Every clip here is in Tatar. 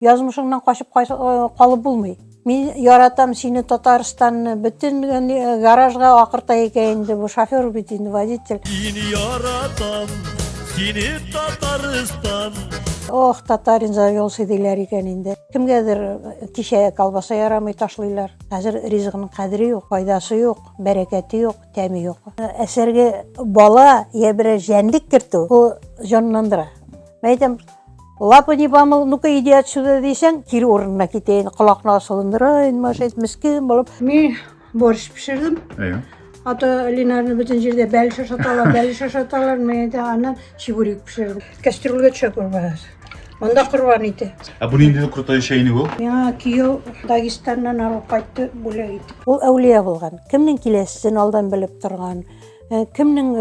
Язмышыңнан качып калып булмый. Мин яратам сине Татарстанны, бөтен гаражга акырта икән инде бу шофер бит инде водитель. Seni yaratам, seni Tataristan. Ох, татарин завелся диләр икән инде. Кемгәдер кичә колбаса ярамый ташлыйлар. Хәзер ризыгының кадере юк, файдасы юк, бәрәкәте юк, тәме юк. Әсәргә бала я бер җәнлек кертү, бу җанландыра. Мен әйтәм, лапы не помыл, ну-ка иди отсюда дисәң, кире урынына китәйин, колакны асылындырайын, машет мискин булып. Мин борщ пешердем. Ата Линарны бөтен җирдә бәл шашаталар, мен дә аннан чебурек пешердем. Кастрюльгә төшә күрбәгез. Анда курбан ите. Бу инде крутой шәйне бу. Миңа кияү Дагестаннан алып кайтты, бүләк итте. Ул әүлия булган. Кемнең киләсен алдан белеп торган, кемнең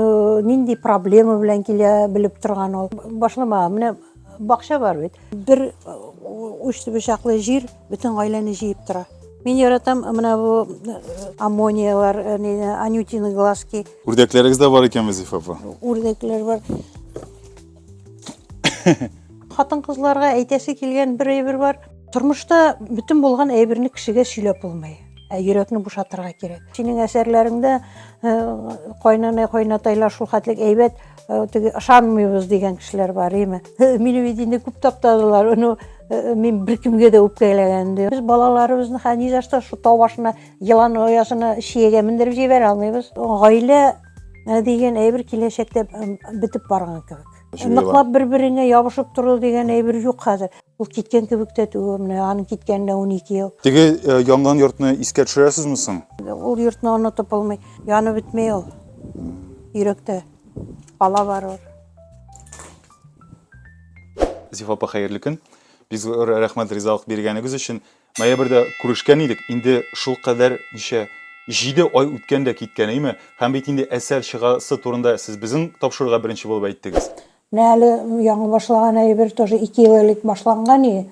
нинди проблема белән килә белеп торган ул. Башлама, менә бакча бар бит. Бер учты бишаклы җир бөтен гаиләне җыеп тора. Мин яратам менә бу аммониялар, анютины глазки. Үрдәкләрегез дә бар икән Зифа апа. Үрдәкләр бар. Хатын-кызларга әйтәсе килгән бер әйбер бар. Тормышта бөтен булган әйберне кешегә сөйләп булмый. Йөрәкне бушатырга кирәк. Синең әсәрләреңдә кайнатайлар шул хәтлек әйбәт, теге ышанмыйбыз дигән кешеләр бар, име? Мине бит инде күп таптадылар. Мин беркемгә дә үпкәләгән ди. Без балаларыбызны ни за что шу тау башына, елан оясына шиягә мендереп җибәрә алмыйбыз. Гаилә дигән әйбер киләчәктә бетеп барган кебек. Ныклап бер-береңә ябышып тору дигән әйбер юк хәзер. Ул киткән кебек тә түгел, менә аның киткәненә 12 ел. Теге янган йортны искә төшерәсезме соң? Ул йортны онытып булмый. Янып бетмәй ул. Йөрәктә бала бар. Зифа апа, хәерле көн. Biz рәхмәт ризалык биргәнегез өчен. Ноябрьдә күрешкән идек. Инде шул кадәр ничә 7 ай үткән дә киткән, име? Һәм бит инде әсәр чыгасы турында сез безнең тапшырырга беренче булып әйттегез. Менә әле яңа башлаган әйбер тоже 2 ел элек башланган иде.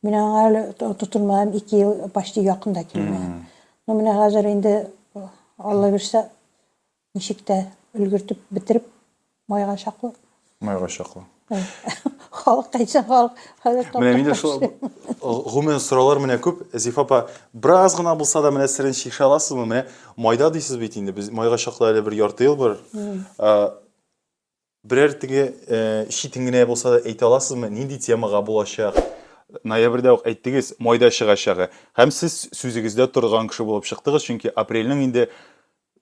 Менә әле тотылмам 2 ел почти якында килмәгән. Менә хәзер инде Алла бирсә ничек тә өлгертеп битереп майга чаклы. Майга чаклы. Халык кайчан халык хәзер Менә миндә шул гомумән сораулар менә күп. Зифа апа, бераз гына булса да менә серен шиша аласызмы? Менә майда дисез бит инде. Без майга чаклы әле бер ярты ел бар. Берәр теге читен генә булса да әйтә аласызмы? Нинди темага булачак? Ноябрьдә үк әйттегез, майда чыгачагы. Һәм сез сүзегездә торган кеше булып чыктыгыз, чөнки апрельнең инде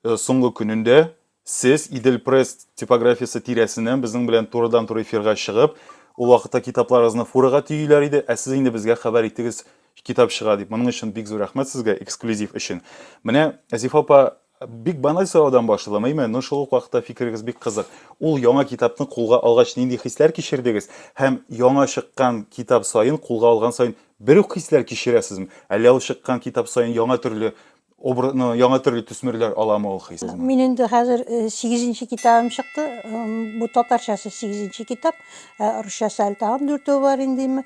соңгы көнендә сез Идел Пресс типографиясы тирәсеннән безнең белән турыдан-туры эфирга чыгып, ул вакытта китапларыгызны фурага төйләр иде, ә сез инде безгә хәбәр иттегез, китап чыга дип. Моның өчен бик зур рәхмәт сезгә, эксклюзив өчен. Менә Зифа апа, бик баналь сораудан башламыймы? Но шул ук вакытта фикерегез бик кызык. Ул яңа китапны кулга алгач нинди хисләр кичердегез? Һәм яңа чыккан китап сайын, кулга алган сайын бер үк хисләр кичерәсезме? Әллә ул чыккан китап сайын яңа төрле төсмерләр аламы ул хис? Мин инде хәзер 8нче китабым чыкты. Бу татарчасы 8нче китап, русчасы әле тагын 4 бар инде.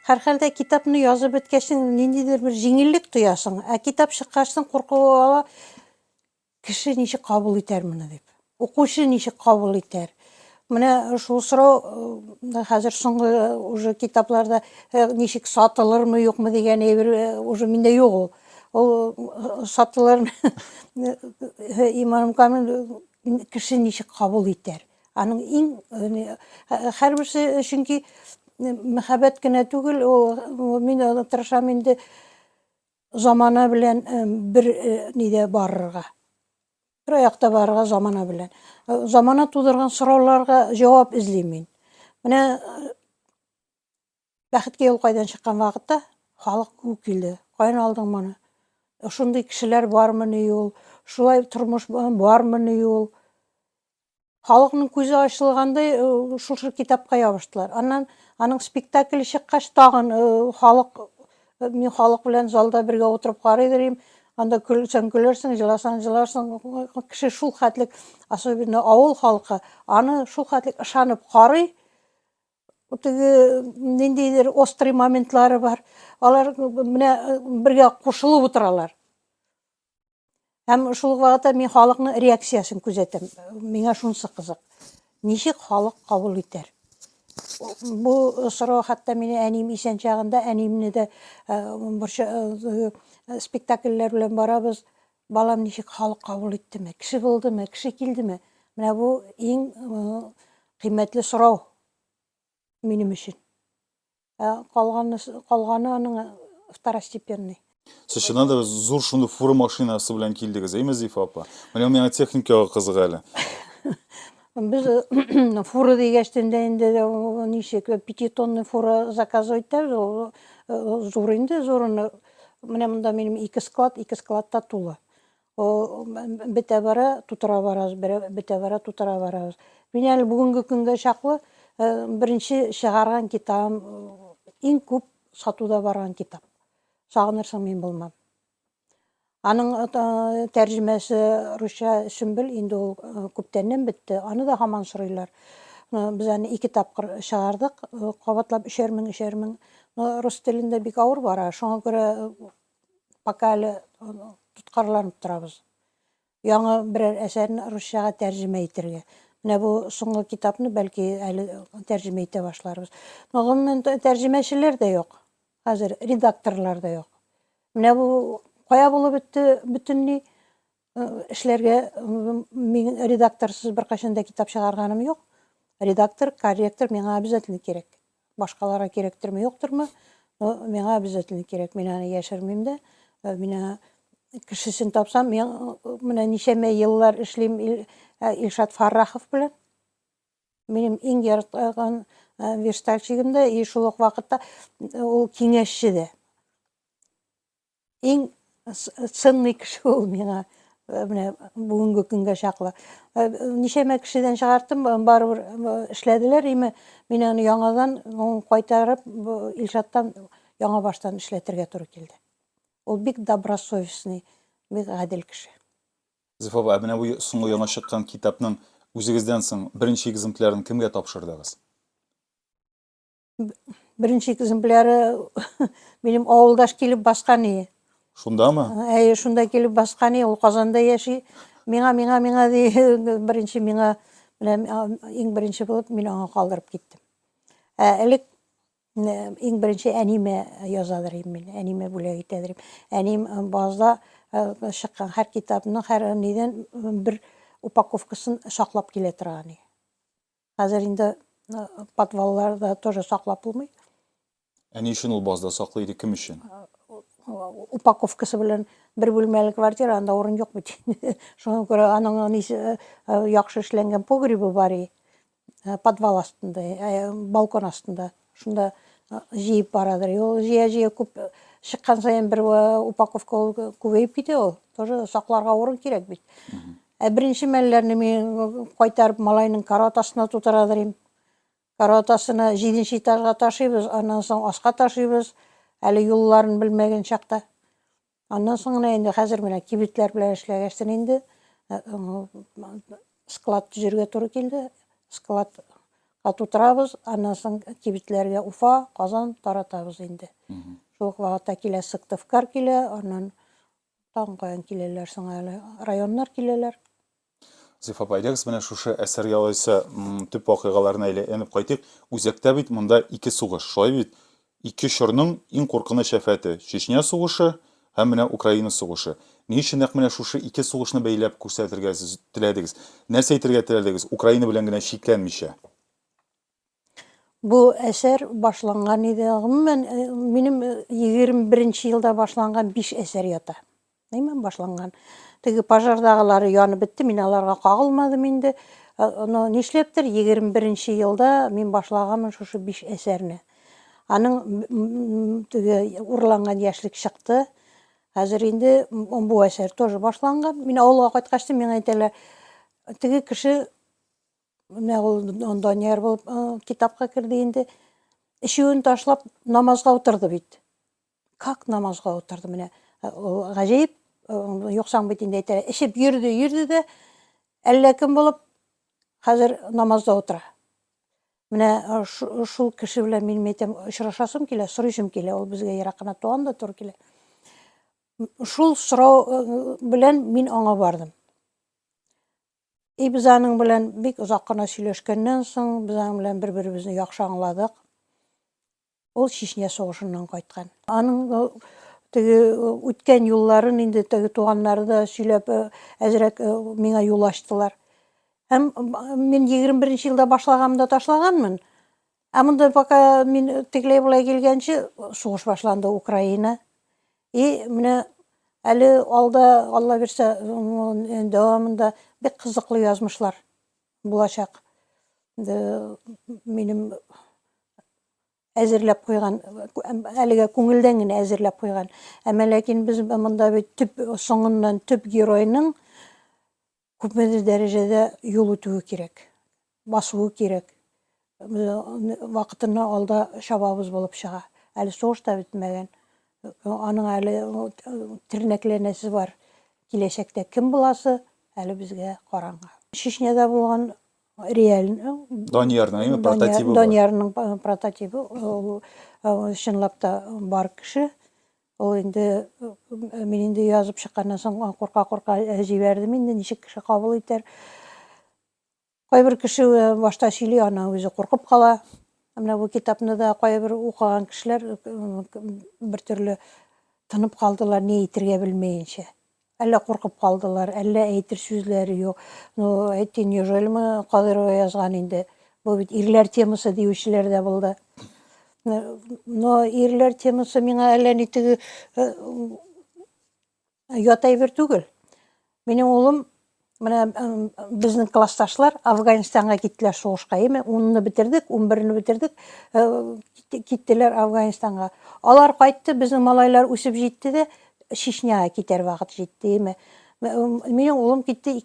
Һәрхәлдә китапны язып беткәчтен ниндидер бер җиңеллек тоясың. Ә китап чыккачтан куркуы ала, кеше ничек кабул итәр моны дип. Укучы ничек кабул итәр. Менә шул сорау хәзер соңгы уже китапларда ничек сатылырмы, юкмы дигән әйбер уже миндә юк ул. Ул сатылыр Имам Камил кеше ничек кабул итәр. Аның иң һәрберсе чөнки мәхәббәт кенә түгел, ул мин тырышам инде замана белән бер нидә барырга. Бер аякта барырга замана белән. Замана тудырган сорауларга җавап эзлим мин. Менә бәхеткә юл кайдан чыккан вакытта халык күп килде. Каян алдың моны? Шундый кешеләр бармы ни ул? Шулай тормыш бармы ни ул? Халыкның күзе ачылгандай шул китапка ябыштылар. Аннан аның спектакле чыккач тагын мин халык белән залда бергә утырып карыйдыр. Анда көлсәң көлерсең, җыласаң җыларсың. Кеше шул хәтлек, особенно авыл халкы, аны шул хәтлек ышанып карый. Теге ниндидер острый моментлары бар. Алар менә бергә кушылып утыралар. Һәм шул вакытта мин халыкның реакциясын күзәтәм. Миңа шунысы кызык. Ничек халык кабул итәр? Бу сорау хатта мине әним исән чагында, әнимне дә спектакльләр белән барабыз. Балам ничек халык кабул иттеме, кеше булдымы, кеше килдеме? Менә бу иң кыйммәтле сорау минем өчен. Калганы аның второстепенный. Сіз шыннан да зур шундай фура машинасы белән килдегез, әйме, Зифа апа? Менә миңа техникага кызык әле. Біз фура дигәчтен дә инде ничек 5 тонна фура заказы итәбез, ул зур инде, зурыны. Менә монда минем 2 складта тулы. Бетә бара, тутыра барабыз, бетә бара, тутыра барабыз. Мин әле бүгенге көнгә чаклы беренче чыгарган китабым, иң күп сатуда барган китап. Сагынырсың мин булмам. Аның тәрҗемәсе русча Сөмбел, инде ул күптәннән бетте. Аны да һаман сорыйлар. Без аны 2 тапкыр чыгардык, кабатлап 3,000 мең. Рус телендә бик авыр бара. Шуңа күрә пока әле тоткарланып торабыз. Яңа берәр әсәрне русчага тәрҗемә итәргә. Менә бу соңгы китапны бәлки әле тәрҗемә итә башларбыз. Гомумән тәрҗемәчеләр дә юк. Хәзер редакторлар да юк. Менә бу кая булып бетте бөтенләй эшләргә. Мин редакторсыз беркайчан да китап чыгарганым юк. Редактор, корректор миңа обязательно кирәк. Башкаларга кирәктерме, юктырмы? Миңа обязательно кирәк. Мин аны яшермим дә. Мин кешесен тапсам, мин менә ничәмә еллар эшлим Илшат Фаррахов белән. Минем иң яраткан верстальщигым да, и шул ук вакытта ул киңәшче дә. Иң ценный кеше ул миңа менә бүгенге көнгә чаклы. Ничәмә кешедән чыгартым, барыбер эшләделәр, име мин аны яңадан кайтарып Илшаттан яңа баштан эшләтергә туры килде. Ул бик добросовестный, бик гадел кеше. Зифа апа, менә бу соңгы яңа чыккан китапның үзегездән соң беренче экземплярын кемгә тапшырдыгыз? Беренче экземпляры минем авылдаш килеп баскан ие. Шундамы? Шунда килеп баскан ие, ул Казанда яши. Миңа ди, беренче миңа иң беренче булып мин аңа калдырып киттем. Элек иң беренче әниме язадыр мин, әниме бүләк итәдер. Әним базда чыккан һәр китапның һәр нидән бер упаковкасын саклап килә торган. Хәзер инде подвалларда тоже саклап булмый. Ни өчен ул базда саклый иде, кем өчен? Упаковкасы белән бер бүлмәле квартира, анда урын юк бит. Шуңа күрә аның яхшы эшләнгән погребы бар, подвал астында, балкон астында. Шунда җыеп барадыр. Ул җыя күп чыккан саен бер упаковка күбәеп китә ул. Тоже сакларга урын кирәк бит. Беренче мәлләрне мин кайтарып малайның каратасына тутырадыр. Каратасына 7нче этажга ташыйбыз, аннан соң аска ташыйбыз. Әле юлларын белмәгән чакта. Аннан соң инде хәзер менә кибетләр белән эшләгәчтен инде склад төзергә туры килде. Складка тутырабыз, аннан соң кибетләргә Уфа, Казан таратабыз инде. Шул вакытта килә Сыктывкар килә, аннан тагын каян киләләр соң әле районнар киләләр. Зифа апа, әйдәгез менә шушы әсәргә алайса төп вакыйгаларны әйләнеп кайтыйк. Үзәктә бит монда 2 сугыш, шулай бит? 2 чорның иң куркыныч афәте: Чечня сугышы һәм менә Украина сугышы. Ни өчен нәкъ менә шушы 2 сугышны бәйләп күрсәтергә сез теләдегез? Нәрсә әйтергә теләдегез Украина белән генә шикләнмичә? Бу әсәр башланган иде. Гомумән минем 21нче елда башланган 5 әсәр ята. Нәймән башланган. Теге пожардагылары янып бетте, мин аларга кагылмадым инде. Нишләптер 21нче елда мин башлаганмын шушы 5 әсәрне. Аның теге урланган яшьлек чыкты. Хәзер инде бу әсәр тоже башланган. Мин авылга кайткачтым, миңа әйтәләр, теге кеше менә ул Данияр булып китапка кирде инде. Ишеүен ташлап намазга утырды бит. Как намазга утырды менә? Гаҗәеп, юксаң бит инде әйтәләр, ишеп йөрде дә, әллә кем булып хәзер намазда утыра. Менә шул кеше белән мин әйтәм, очрашасым килә, сорыйсым килә, ул безгә еракына туган да туры килә. Шул сорау белән мин аңа бардым. Biz аның белән бик озак кына сөйләшкәннән соң, без аның белән бер-беребезне яхшы аңладык. Ул Чечня сугышыннан кайткан. Аның үткән юлларын инде туганнары да сөйләп, әзрәк миңа юл ачтылар. Һәм мин 21 елда башлаганымда ташлаганмын. Ә монда пока мин тегеләй булай килгәнче сугыш башланды Украина. Менә әле алда, Алла бирсә, дәвамында бик кызыклы язмышлар булачак. Минем әзерләп куйган, әлегә күңелдән генә әзерләп куйган. Әмма ләкин без монда бит соңыннан төп геройның күпмедер дәрәҗәдә юл үтүе кирәк, басуы кирәк. Вакытына алда чабабыз булып чыга. Әле сугыш та бетмәгән. Аның әле тернәкләнәсе бар. Киләчәктә кем буласы әле безгә караңгы. Чечняда булган реаль Даниярның прототипы бар. Даниярның прототипы, чынлап та бар кеше. Ул инде мин инде язып чыкканнан соң курка-курка җибәрдем инде, ничек кеше кабул итәр. Кайбер кеше башта сөйли, ана үзе куркып кала. Менә бу китапны да кайбер укыган кешеләр бер төрле тынып калдылар, ни әйтергә белмәенчә. Әллә куркып калдылар, әллә әйтер сүзләре юк. Әйтин, неужели Кадырова язган инде? Бу бит ирләр темасы диючеләр дә булды. Но ирләр темасы миңа әллә ни теге ят әйбер түгел. Минем улым, менә безнең классташлар Афганистанга киттеләр сугышка. 10-ны битердек, 11-не битердек, киттеләр Афганистанга. Алар кайтты, безнең малайлар үсеп җитте дә, Чечняга китәр вакыт җитте. Минем улым китте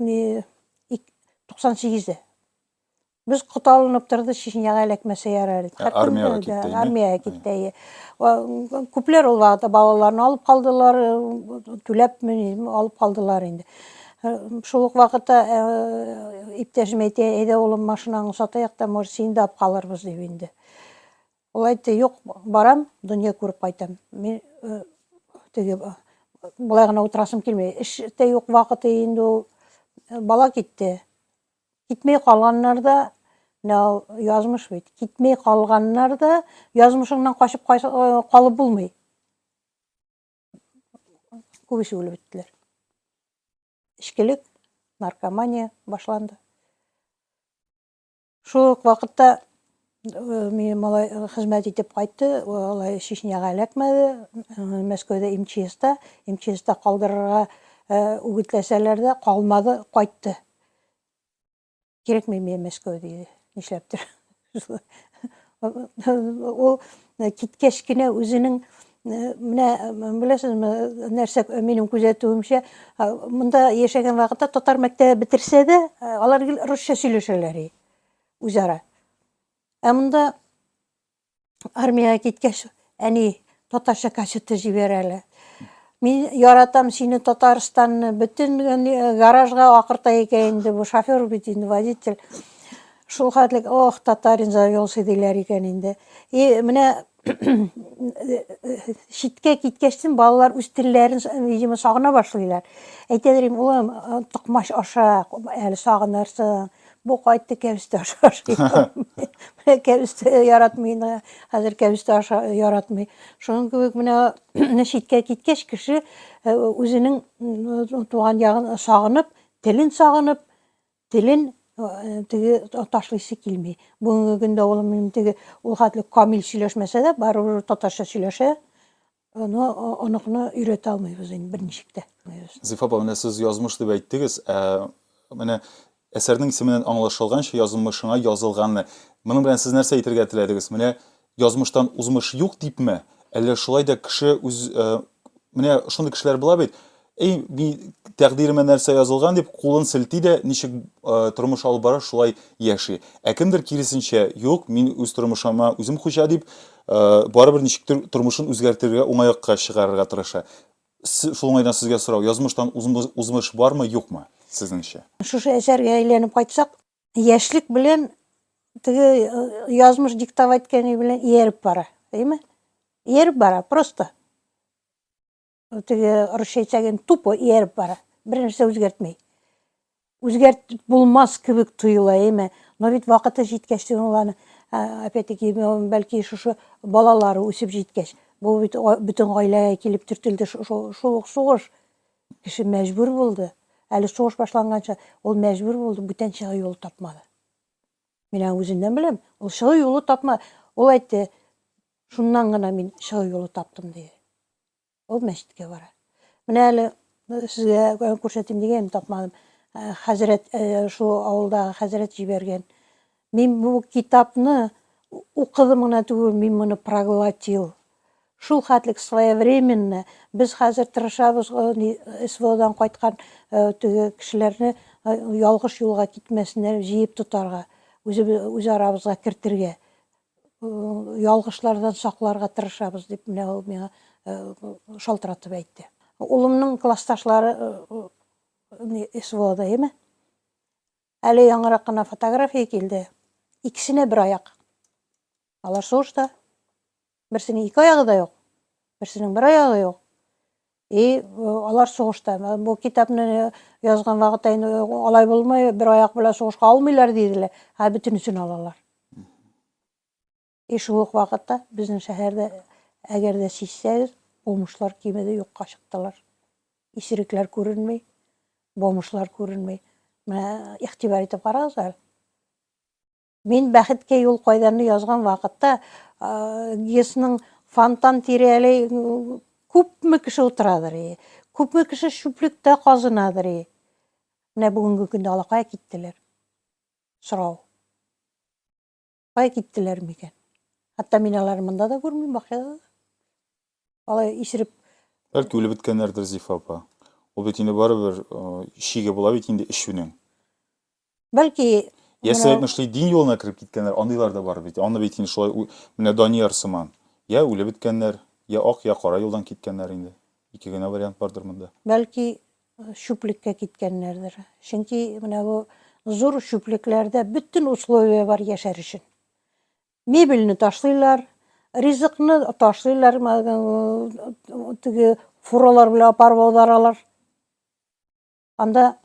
98-дә. Biz кыталынып торды, Чечняга эләкмәсә ярар. Армияга китте. Армияга китте. Күпләр ул вакытта балаларны алып калдылар, түләпме алып калдылар инде. Шул ук вакытта иптәшем әйтә, әйдә улым, машинаңны сатайык та, может, син дә алып калырбыз дип инде. Ул әйтте, юк, барам, дөнья күреп кайтам. Мин булай гына утырасым килмәй. Эштә юк вакыты инде ул бала китте. Китмәй калганнар да, язмыш бит. Китмәй калганнар да язмышыңнан качып калып булмый. Күбесе үлеп беттеләр. Ишкелек, наркомания башланды. Шул вакытта мин малай хезмәт итеп кайтты, алай Чечняга эләкмәде. Мәскәүдә МЧСта калдырырга үгетләсәләр дә калмады, кайтты. Кирәкми миңа Мәскәү диде, нишләптер. Ул киткәч кенә үзенең, менә беләсезме, нәрсә минем күзәтүемчә, монда яшәгән вакытта татар мәктәбе битерсә дә, алар русча сөйләшәләр үзара. Ә монда армияга киткәч, әни татарча кассета җибәрәләр. Мин яратам сине, Татарстанны, бөтен гаражга акырта икән инде, бу шофер бит инде, водитель. Шул хәтлек, ох, татарин завелся диләр икән инде. Менә читкә киткәчтен балалар үз телләрен, видимо, сагына башлыйлар. Әйтәләр, улым, токмаш аша, әле сагынырсың. Бу кайтты кәбестә аша. Кәбестә яратмый, хәзер кәбестә аша яратмый. Шуның кебек менә читкә киткәч кеше үзенең туган ягын сагынып, телен ташлыйсы килми. Бүгенге көндә улым минем ул хәтлек камил сөйләшмәсә дә, барыбер татарча сөйләшә. Оныкны өйрәтә алмыйбыз инде берничек тә. Зифа апа, менә сез язмыш дип әйттегез. Менә әсәрнең исеменнән аңлашылганча язмышыңа язылганны. Моның белән сез нәрсә әйтергә теләдегез? Менә язмыштан узмыш юк дипме? Әллә шулай да кеше үз менә шундый кешеләр була бит. Мин тәкъдиремә нәрсә язылган дип кулын селти дә, ничек тормыш алып бара, шулай яши. Ә кемдер киресенчә, юк, мин үз тормышыма үзем хуҗа дип, барыбер ничектер тормышын үзгәртергә, уңайга чыгарырга тырыша. Шул уңайдан сезгә сорау, язмыштан узмыш бармы, юкмы? Сезнеңчә. Шушы әсәргә әйләнеп кайтсак, яшьлек белән теге язмыш диктовать иткәне белән ияреп бара, әйме? Ияреп бара, просто. Теге русча әйтсәгән тупо ияреп бара. Бер нәрсә үзгәртмәй. өзгертіп булмас кебек тоела, эме. Но ведь вакыты җиткәч, уларны опять-таки бәлки шушы балалары үсеп җиткәч, бу бит бөтен гаиләгә килеп төртелде шул сугыш. Кеше мәҗбүр булды. Әле сугыш башланганча ул мәҗбүр булды, бүтән чыгы юлы тапмады. Мин үземнән беләм, ул чыгы юлы тапма. Ул әйтте, шуннан гына мин чыгы юлы таптым диде. Ул мәчеткә бара. Менә әле сезгә күрсәтим дигән тапмадым. Хәзрәт, шу авылдагы хәзрәт җибәргән. Мин бу китапны укыдым гына түгел, мин моны проглотил. Шул хәтлек своевременно без хәзер тырышабыз СВОдан кайткан теге кешеләрне ялгыш юлга китмәсеннәр, җыеп тотарга, үз арабызга кертергә, ялгышлардан сакларга тырышабыз дип менә ул миңа шалтыратып әйтте. Улымның классташлары СВОда, эме? Әле яңарак кына фотография килде. Икесенә бер аяк. Алар сугышта. Берсенең ике аягы да юк. Берсенең бер аягы юк. Алар сугышта. Бу китапны язган вакытта инде алай булмый, бер аяк белән сугышка алмыйлар диделәр. Бөтенесен алалар. Шул ук вакытта безнең шәһәрдә әгәр дә сизсәгез, бомышлар кимеде юкка чыктылар. Исерекләр күренмәй, бомышлар күренмәй. Менә игътибар итеп карагызлар. Мин бәхеткә юл кайданны язган вакытта Гесның фонтан тирәле күпме кеше утырадыр. Күпме кеше шүплектә казынадыр. Менә бүгенге көндә алар кая киттеләр? Сорау. Кая киттеләр микән? Хәтта мин аларны монда да күрмим, бакчада. Алай исереп. Бәлки үлеп беткәннәрдер, Зифа апа. Ул бит инде барыбер шиге була бит инде эшүнең. Бәлки Если әйтмешли дин юлына кирип киткәннәр, андыйлар да бар бит. Аны бит инде шулай менә Данияр сыман. Я үлеп беткәннәр, я ак, я кара юлдан киткәннәр инде. Ике генә вариант бардыр монда. Бәлки шүплеккә киткәннәрдер. Чөнки менә бу зур шүплекләрдә бөтен условия бар яшәр өчен. Мебельне ташлыйлар, ризыкны ташлыйлар, теге фуралар белән апарып аударалар. Анда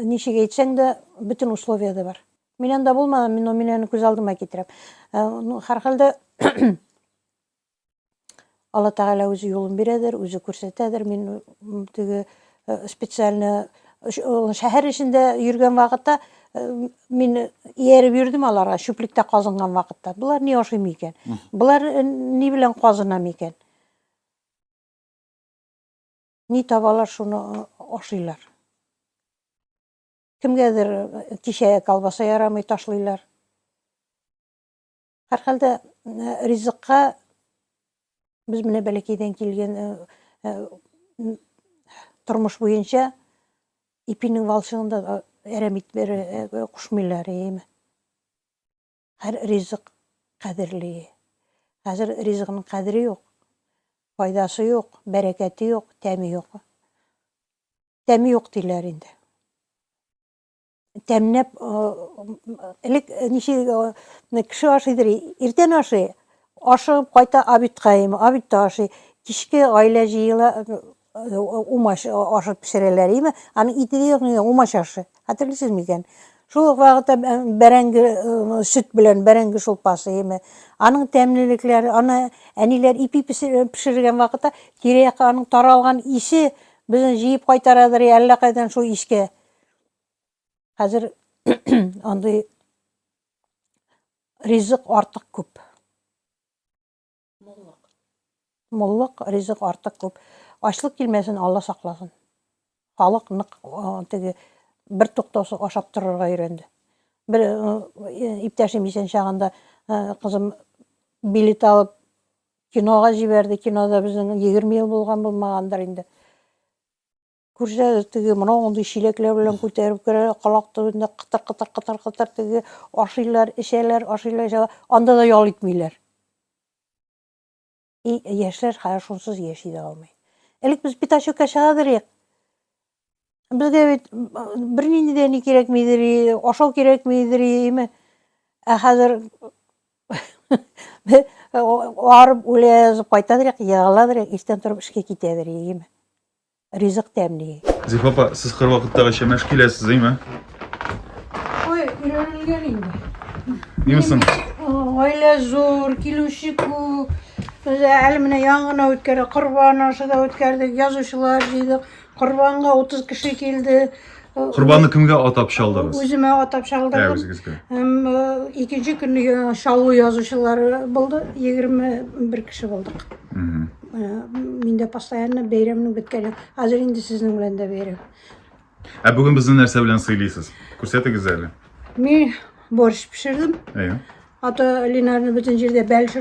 ничек әйтсәң дә бөтен условия да бар. Миннән дә булмады, мин аны күз алдыма китерәм. Һәрхәлдә Алла Тәгалә үзе юлын бирәдер, үзе күрсәтәдер. Мин теге специально шәһәр эчендә йөргән вакытта мин ияреп йөрдем аларга, шүплектә казынган вакытта. Булар ни ашый микән? Булар ни белән казына микән? Ни табалар, шуны ашыйлар. Кемгәдер кичә колбаса ярамый ташлыйлар. Һәрхәлдә ризыкка без менә бәләкәйдән килгән тормыш буенча ипинең валчыгында әрәм итмәре кушмыйлар, эме. Һәр ризык кадерле. Хәзер ризыгының кадере юк, файдасы юк, бәрәкәте юк, тәме юк. Тәме юк диләр инде. Тәмнәп, элек ничек кеше ашыйдыр, иртән ашый, ашыгып кайта обедка, обедта ашый, кичке гаилә җыела, умаш ашып пешерәләр, эме. Аның ите юк, умаш ашы. Хәтерлисез микән? Шул вакытта бәрәңге сөт белән бәрәңге шулпасы, эме. Аның тәмлелекләре, аны әниләр ипи пешергән вакытта тирә-якка аның таралган исе безне җыеп кайтарадыр, әллә кайдан шул ишкә. Хәзер андый ризык артык күп. Моллык, ризык артык күп. Ачлык килмәсен, Алла сакласын. Халык нык теге бер туктаусыз ашап торырга өйрәнде. Бер иптәшем исән чагында кызым билет алып кинога җибәрде. Кинода безнең 20 ел булган булмагандыр инде. Күрсә теге мондый чилекләр белән күтәреп керә, калак төбендә кытыр теге ашыйлар, эчәләр, ашыйлар, анда да ял итмиләр. Яшьләр хәзер шунсыз яши дә алмый. Элек без пятачокка чыгадыр. Безгә бит бернинди дә ни кирәкмидер, ашау кирәкмидер, эме. Хәзер арып үлә язып кайтадыр, ягыладыр, иртән торып эшкә китәдер, эме. ризық тәмле. Зифа апа, сіз қыр вақыттағы шемеш келесіз, дейме? Ой, үйренілген енді. Немісің? Ойлы зор, келуші көп. Біз әлі міне яңғына өткерді, құрбан ашыда өткердік, жазушылар жейдік. Құрбанға 30 кіші келді. Құрбанны кімге атап шалдыңыз? Өзіме атап шалдырдым. Өзіңізге. Екінші күні шалу жазушылары болды, 21 кіші болдық. Менде постоянно бейремнің біткені. Азыр енді сіздің білен де бейрем. Бүгін біздің нәрсе білен сөйлейсіз. Көрсетіңіз әлі. Мен борщ пішірдім. Ата Ленарны бүтін жерде бәліш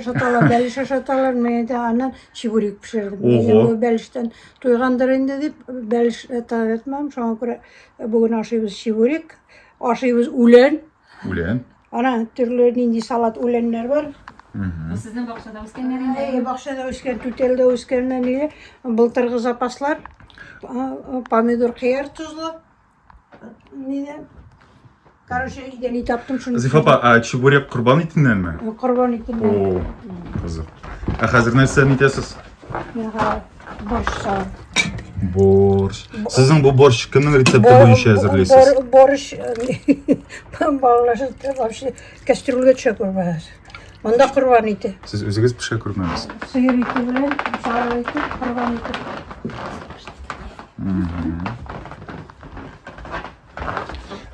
ашаталар, мен де анан чебурек пішірдім. Мен бәліштен тойғандар енді деп бәліш тағып етмем. Шоңа көре бүгін ашайбыз чебурек, ашайбыз улен. Улен? Ана түрлі нендей салат уленлер бар. Сіздің бақшада өскендерінде? Бақшада өскен, түтелде өскеннен неге былтырғы запаслар, помидор, қияр, тұзлы. Неде? Короче, иден ит аптым шunu. Зифа апа, чебурек құрбан итінен ме? Құрбан итінен. О, қызық. Қазір нәрсені итесіз? Мен борщ салам. Борщ. Сіздің бұл борщ кімнің рецепті бойынша әзірлейсіз? Борщ балалар вообще кастрюльге түше көрмez. Онда құрбан иті. Сіз өзіңіз піше көрмеңіз. Сиыр иті білен, сары иті, құрбан иті.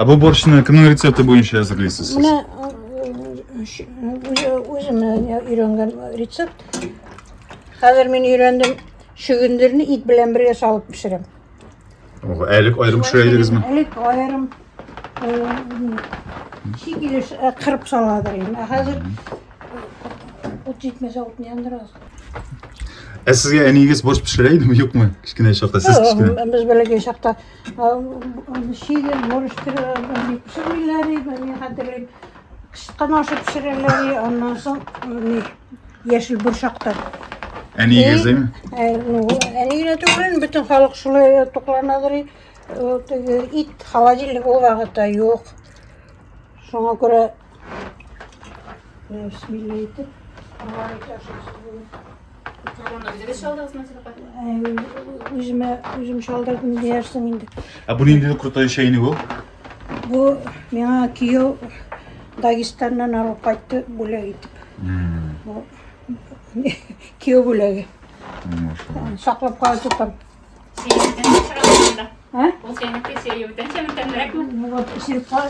Бұл борщны кімнің рецепті бойынша әзірлейсіз? Міне өзім үйренген рецепт. Қазір мен үйрендім, шүгіндеріні ит білен бірге салып пішірем. Әлік айрым пішірейдіңіз ме? Әлік айрым шекелі қырып саладыр. Қазір от жетмесе отын яндырасыз. Сізге әнегес борщ пішірейді ме, жоқ ме? Кішкене шақта, сіз кішкене? Біз білеген шақта шейдер, борыштыр пішірмейлері, мен қадірлейм. Қышқан ашы пішірелері, онан соң ешіл бұршақтар. Әнегес дейме? Әнегіне төкілен, бүтін халық шылы тоқланадыр. Ит холодильник ол вағытта жоқ. Соңа көре бисмилла етіп, өзім шалдырдым дейерсің енді. Бұл енді крутой шайны бұл? Бұл меңа күйеу Дагестаннан арып қайтты бөлек етіп. Күйеу бөлегі. Сақлап қалай тұтам. Сейеуітен шығарғанда? Ол сенікі сейеуітен шемітендірек ме?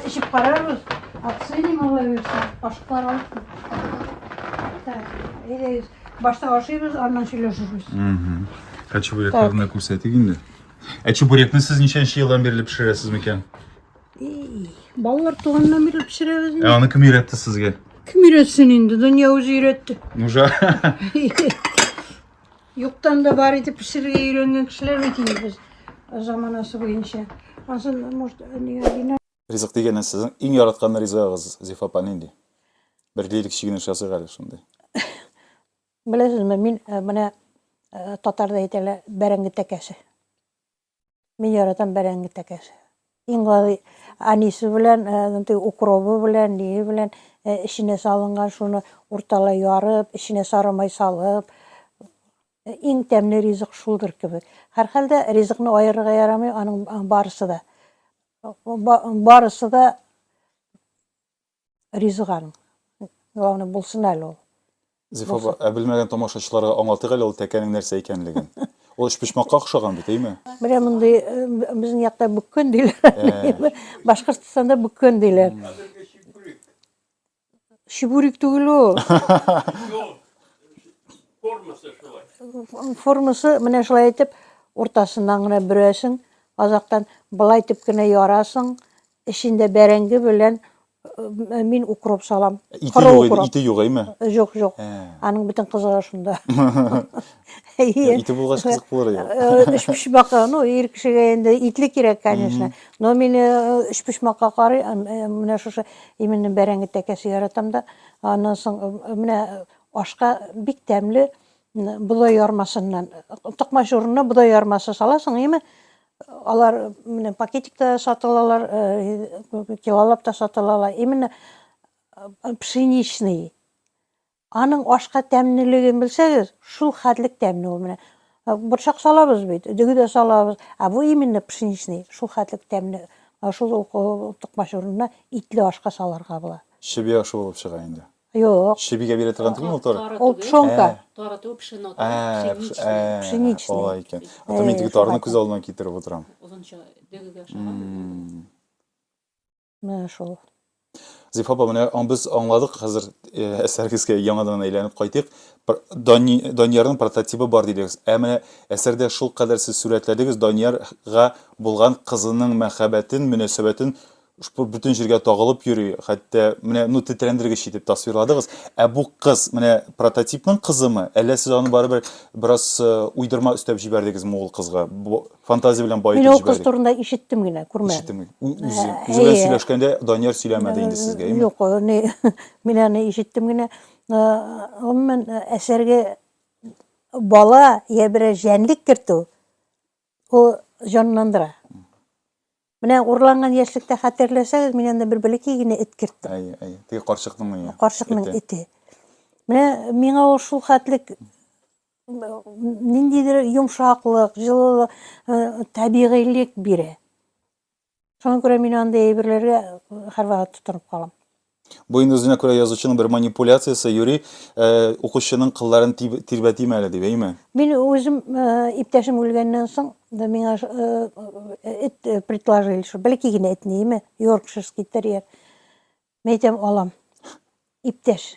Ішіп қарарбыз. Оценим ала берсін. Башқалар алып. Башта ашайбыз, анан сөйлесірбіз. Чебуректарына көрсетік енді. Чебурекні сіз нешенші елдан беріліп пішіресіз мекен? Балалар туғаннан бері пішіребіз. Аны кім үйретті сізге? Кім үйретсін енді? Дүния өзі үйретті. Нужа? Юқтан да бар етіп пішірге үйренген кішілер бетейді біз заманасы бойынша. Асын, может, Ризық дегені сіздің ең яратқан ризығыз Зифа апа ненде? Бір лелік шегінен жасық әлі шындай. Білесіз ме, мен міне татарда етелі бәрәңгі тәкәсі. Мен яратам бәрәңгі тәкәсі. Ең анисі білен, укробы білен, нейі білен, ішіне салынған шуны ұрталай ярып, ішіне сарымай салып, ең тәмні ризық шулдыр кебек. Har halda ризықны айырға ярамай, аның барысы да. Барысы да ризық аның. Главное, болсын әлі ол. Зифа апа, білмеген тамашашыларға аңлатық әлі ол тәкәнің нәрсе екенлігін. Ол үшпішмаққа ұқсаған бит, дейме? Бірі мұндай біздің яқта бүккен дейлер. Башқұртстанда бүккен дейлер. Шибурик түгіл ол. Формасы міне шылай етіп, ортасынан ғына бүресің, азақтан былай тіпкіне ярасың, ішінде бәрәңгі білен мен укроп салам. Иті жоқ, әйме? Жоқ. Аның бүтін қызығы шында. Иті болғаш қызық болар, Үшпішмаққа, ер кішіге енді итлі керек, конечно. Но мен үшпішмаққа қарай, міне шушы именно бәрәңгі тәкәсі яратамда, анан соң міне ашқа бик тәмлі бұдай ярмасынан, тұқмаш орнына бұдай ярмасы саласың, еме? Алар пакетикте сатылалар, килолап та сатылалар. Именно пшеничный. Аның ашқа тәмнілігін білсеңіз, шул хәтлік тәмні ол. Борчак салабыз бит, үдөгү дә салабыз. Бу именно пшеничный, шул хәтлек тәмле. Шул тукмаш урынына итле ашка саларга була. Шеби ашы булып чыга инде. Юк, Шебигә бирә торган түгел ул тары? ол пшонка. Тары түгел, пшено, Пшеничный. Алай икән. Мен теге тарыны күз алдыма китереп утырам. Озынча дөгөгә ашаган. Менә шул. Зифа апа, менә без аңладык, хәзер әсәрегезгә яңадан әйләнеп кайтыйк. Даниярның прототипы бар дидегез. Менә әсәрдә шул кадәр сез сурәтләдегез Даниярга булган кызының мәхәббәтен, мөнәсәбәтен бүтән җиргә тагылып йөри. Хәтта менә тетрәндергеч итеп тасвирладыгыз. Бу кыз менә прототипның кызымы? Әллә сез аны барыбер бераз уйдырма өстәп җибәрдегезме ул кызга? Бу фантазия белән Мин баетып ул кыз җибәрдегез. турында ишеттем генә, күрмәдем. Ишеттем. Үзе белән сөйләшкәндә Данияр сөйләмәде инде сезгә, әйме? Юк, мин аны ишеттем генә. Гомумән әсәргә бала я берәр җәнлек кертү, ул җанландыра. Менә урланган яшьлектә хәтерләсәгез, мин анда бер бәләкәй генә эт керттем. Әй. Теге карчыкның Карчыкның эте. Менә миңа ул шул хәтлек ниндидер йомшаклык, җылылык, табигыйлык бирә. Шуңа күрә мин андай әйберләргә һәрвакыт тотынып калам. Бу инде үзенә күрә язучының бер манипуляциясе, юри укучының кылларын тирбәтим әле дип, әйме? Мин үзем иптәшем үлгәннән соң да миңа эт предложили, что бәләкәй генә этне, әйме? Йоркширский терьер. Мен әйтәм, алам. Иптәш.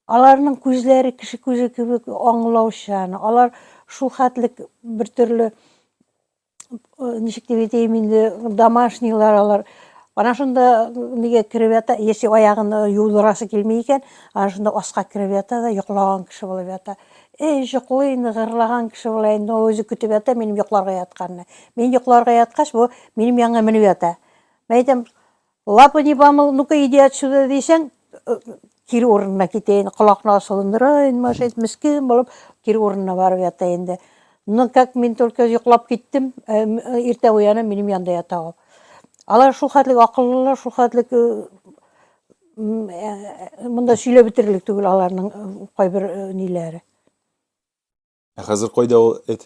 Аларның күзләре кеше күзе кебек аңлаучан. Алар шул хәтлек бер төрле ничек дип әйтәйем инде, домашнийлар алар. Ана шунда нигә кереп ята, если аягын юдырасы килмәй икән, ана шунда аска кереп ята да йоклаган кеше булып ята. Йоклый инде, гырлаган кеше була инде, үзе көтеп ята минем йокларга ятканны. Мин йокларга яткач, бу минем яңа менеп ята. Мен әйтәм, лапы не помыл, ну-ка иди отсюда дисәң, кире урынына китәйин, колакны асылындырайын, машет мискин булып, кире урынына барып ята инде. Ну, как мин только йоклап киттем, иртә уянып, минем янда ята ул. Алар шул хәтлек акыллылар, шул хәтлек монда сөйләп бетерлек түгел аларның кайбер ниләре. Хәзер кайда ул эт?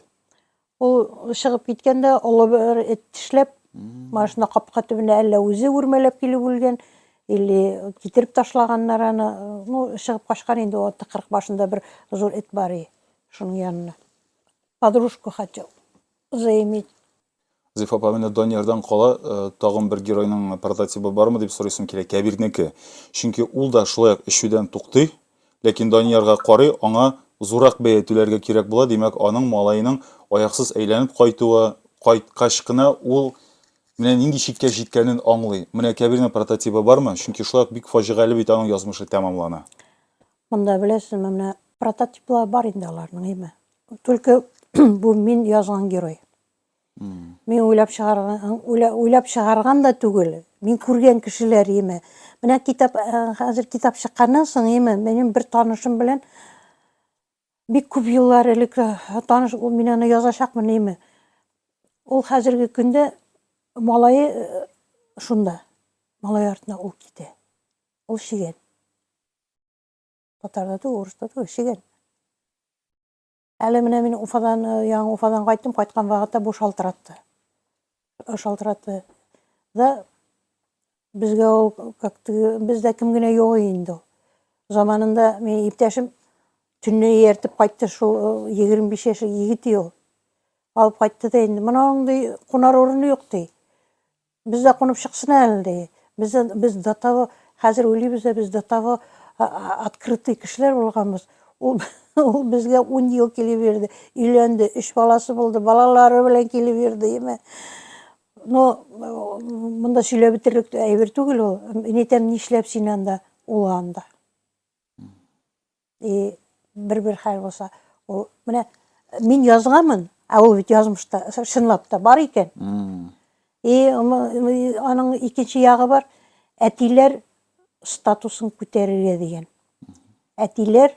Ул чыгып киткәндә, олы бер эт тешләп, машина капка төбенә әллә үзе үрмәләп килеп үлгән, или китереп ташлаганнар аны. Ну, чыгып качкан инде, ул тыкрык башында бер зур эт бар иде, шуның янына. Подружку хотел заиметь. Зифа апа, менә Даниярдан кала тагын бер геройның прототипы бармы дип сорыйсым килә, Кәбирнеке. Чөнки ул да шулай эшүдән туктый, ләкин Даниярга карый, аңа зурак бәя түләргә кирәк була. Димәк, аның малайының аяксыз әйләнеп кайтуы, кайткач кына ул менә нинди читкә җиткәнен аңлый. Менә Кәбирнең прототипы бармы? Чөнки шулай бик фаҗигале бит аның язмышы тәмамлана. Монда беләсезме, менә прототиплар бар инде аларның, әйме. Только бу мин язган герой. Мин уйлап чыгарган да түгел. Мин күргән кешеләр, әйме. Менә китап, хәзер китап чыкканнан соң, әйме, минем бер танышым белән бик күп еллар элек таныш, ул мин аны язачакмын, әйме. Ул хәзерге көндә малайы шунда. Малай артына ул китә. Ул шигән. Татарда да, урыста да шигән. Әле менә мин Уфадан, яңа Уфадан кайттым, кайткан вакытта бу шалтыратты. Шалтыратты. Да безгә ул как-то бездә кем генә юк инде. Заманында мен иптәшем төнне ертеп кайтты, шул 25 яшьлек егет ул. Алып кайтты да инде. Моның кунар урыны юк ди. Бездә кунып чыксын әле ди. Без до того, хәзер уйлыйбыз да, без до того открытый кешеләр булганбыз. Ул безгә 10 ел килеп берде. Өйләнде, 3 баласы булды, балалары белән килеп берде, әйме. Но монда сөйләп бетерлек әйбер түгел ул. Мин әйтәм, нишләп син анда, ул анда. Бер хәл булса, ул менә мин язганмын, ул бит язмышта, чынлап та бар икән. Аның икенче ягы бар, әтиләр статусын күтәрергә дигән. Әтиләр,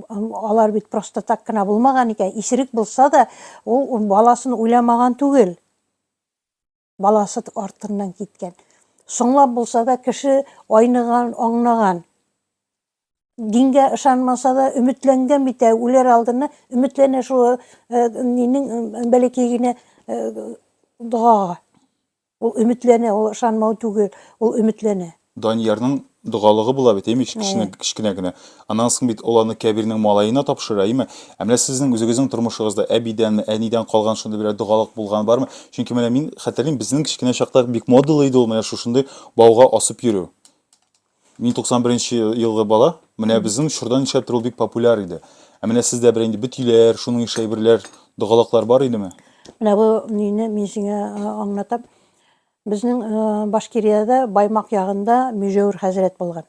алар бит просто так кына булмаган икән, исерек булса да, ул баласын уйламаган түгел. Баласы артыннан киткән. Соңлап булса да, кеше айныган, аңнаган. Дингә ышанмаса да өметләнгән бит, үләр алдына өметләнә шул нинең бәләкәй генә догага. Ул өметләнә, ул ышанмау түгел, ул өметләнә. Даниярның догалыгы була бит, әйме, кечкенә генә. Аннан соң бит ул аны Кәбирнең малаена тапшыра, әйме. Ә менә сезнең үзегезнең тормышыгызда әбидән, әнидән калган шундый бер догалык булган бармы? Чөнки менә мин хәтерлим, безнең кечкенә чакта бик модалы иде ул менә шушындый бауга асып йөрү. Мин 91 елгы бала, менә безнең шурдан нишләптер ул бик популяр иде. Ә менә сездә бер инде бит өйләр, шуның ише әйберләр, догалыклар бар идеме? Менә бу нине мин сиңа аңлатам. Безнең Башкирияда Баймак ягында Мүҗәвир хәзрәт булган.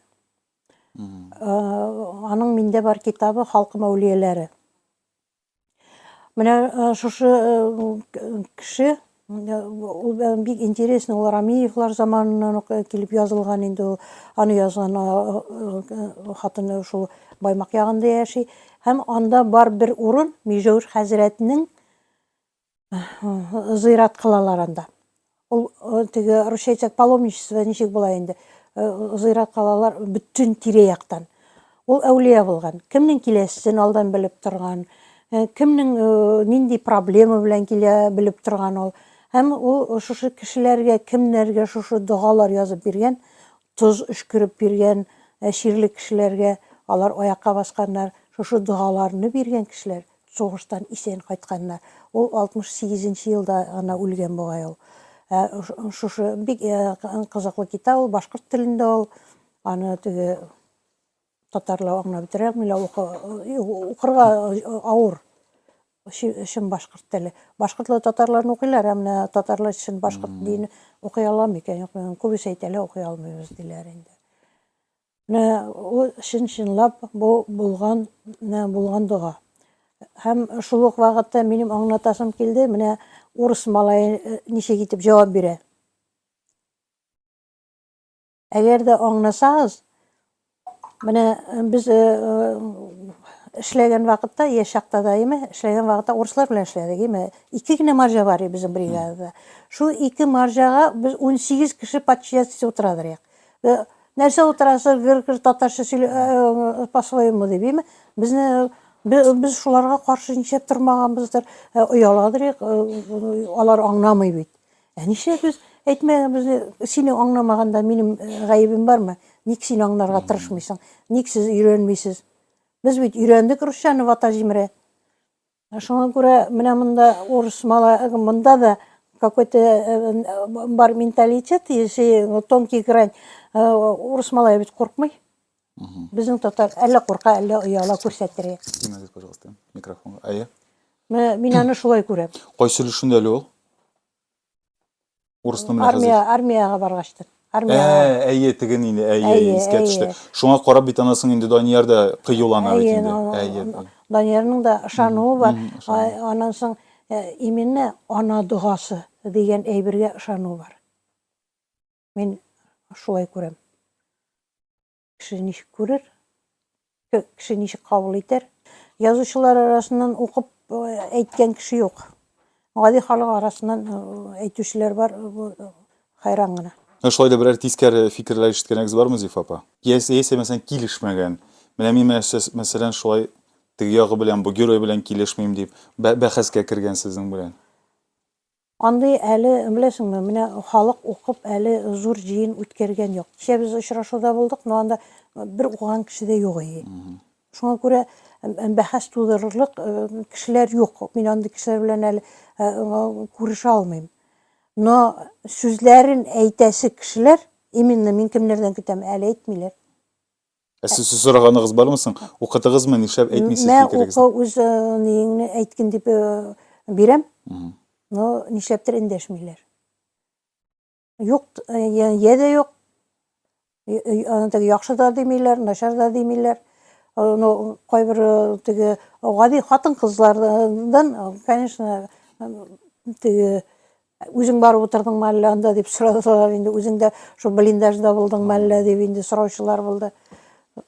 Аның миндә бар китабы Халкым әүлияләре. Менә шушы кеше, ул бик интересный, ул Рамиевлар заманынан килеп язылган инде ул. Аны язган хатыны шул Баймак ягында яши. Һәм анда бар бер урын Мүҗәвир хәзрәтнең зыярат кылалар анда. Ул теге русча әйтсәк паломничество ничек була инде. Зыярат кылалар бүтән тирә-яктан. Ул әүлия булган. Кемнең киләсен алдан белеп торган, кемнең нинди проблема белән килә белеп торган ул. Һәм ул шушы кешеләргә, кемнәргә шушы дугалар язып биргән, туз өшкереп биргән, ширле кешеләргә, алар аякка басканнар, шушы дугаларны биргән кешеләр сугыштан исән кайтканнар. Ул 68 елда ана үлгән бугай ул. Шушы бик кызыклы китап, ул башкорт телендә ул. Аны теге татарлар аңлап бетерә алмыйлар, укырга авыр. Өчен башкорт теле. Башкортлар татарларны укыйлар, менә татарлар өчен башкорт дине укый аламы икән? Күбесе әйтәләр, укый алмыйбыз диләр инде. Менә ул чынлап бу булган дуга. Һәм шул ук вакытта минем аңлатасым килде, менә урыс малае ничек итеп җавап бирә. Әгәр дә аңласагыз, менә без эшләгән вакытта, яшь чакта да эшләгән вакытта урыслар белән эшләдек, 2 генә марҗа бар безнең бригадада. Шул 2 марҗага без 18 кеше подчастье утырадыр. Нәрсә утырасы, гөр татарча сөйләп по-своему дип, без шуларга каршы нишләп тормаганбыздыр, ояладыр, алар аңламый бит. Нишләп без әйтмәгәнбез, сине аңламаганда минем гаебем бармы? Ник син аңларга тырышмыйсың? Ник сез өйрәнмисез? Без бит өйрәндек русчаны вата җимерә. Шуңа күрә менә монда урыс малае, монда да какой-то бар менталитет, если тонкий грань, урыс малае бит курыкмый. Безнең татар әллә курка, әллә ояла күрсәтергә. Димәгез, пожалуйста, микрофон. Әйе. Мин аны шулай күрәм. Кайсы өлешендә әле ул? Урысны менә хәзер. Армияга баргачтыр. Әйе, теген инде, әйе, искә төште. Шуңа карап бит анасын инде Данияр да кыюлана бит инде. Әйе. Даниярның да ышануы бар. Анан соң именно ана дугасы дигән әйбергә ышануы бар. Мин шулай күрәм. Кеше ничек күрер? Кеше ничек кабул итәр? Язучылар арасыннан укып әйткән кеше юк. Гади халык арасыннан әйтүчеләр бар, хайран гына. Шулай да берәр тискәре фикерләр ишеткәнегез бармы, Зиф апа? Яисә мәсәлән килешмәгән. Менә мин мәсәлән шулай теге ягы белән, бу герой белән килешмим дип бәхәскә кергән сезнең белән. Андый әле, беләсеңме, менә халык укып әле зур җыен үткәргән юк. Без очрашуда булдык, но анда бер укыган кеше дә юк иде. Шуңа күрә бәхәс тудырырлык кешеләр юк. Мин андый кешеләр белән әле күрешә алмыйм. Но сүзләрен әйтәсе кешеләр, именно мин кемнәрдән көтәм, әле әйтмиләр. Сез сораганыгыз бармы соң? Укытыгызмы, нишләп әйтмисез фикерегезне? Мен үз нигеңне әйткән дип бирәм. Но нишләптер эндәшмиләр. Юк, яде юк. Яхшы да димиләр, начар да димиләр. Но кайбер теге гади хатын-кызлардан, конечно, теге үзең барып утырдыңмы әллә анда дип сорадылар инде. Үзең дә шул блиндажда булдыңмы әллә дип инде сораучылар булды.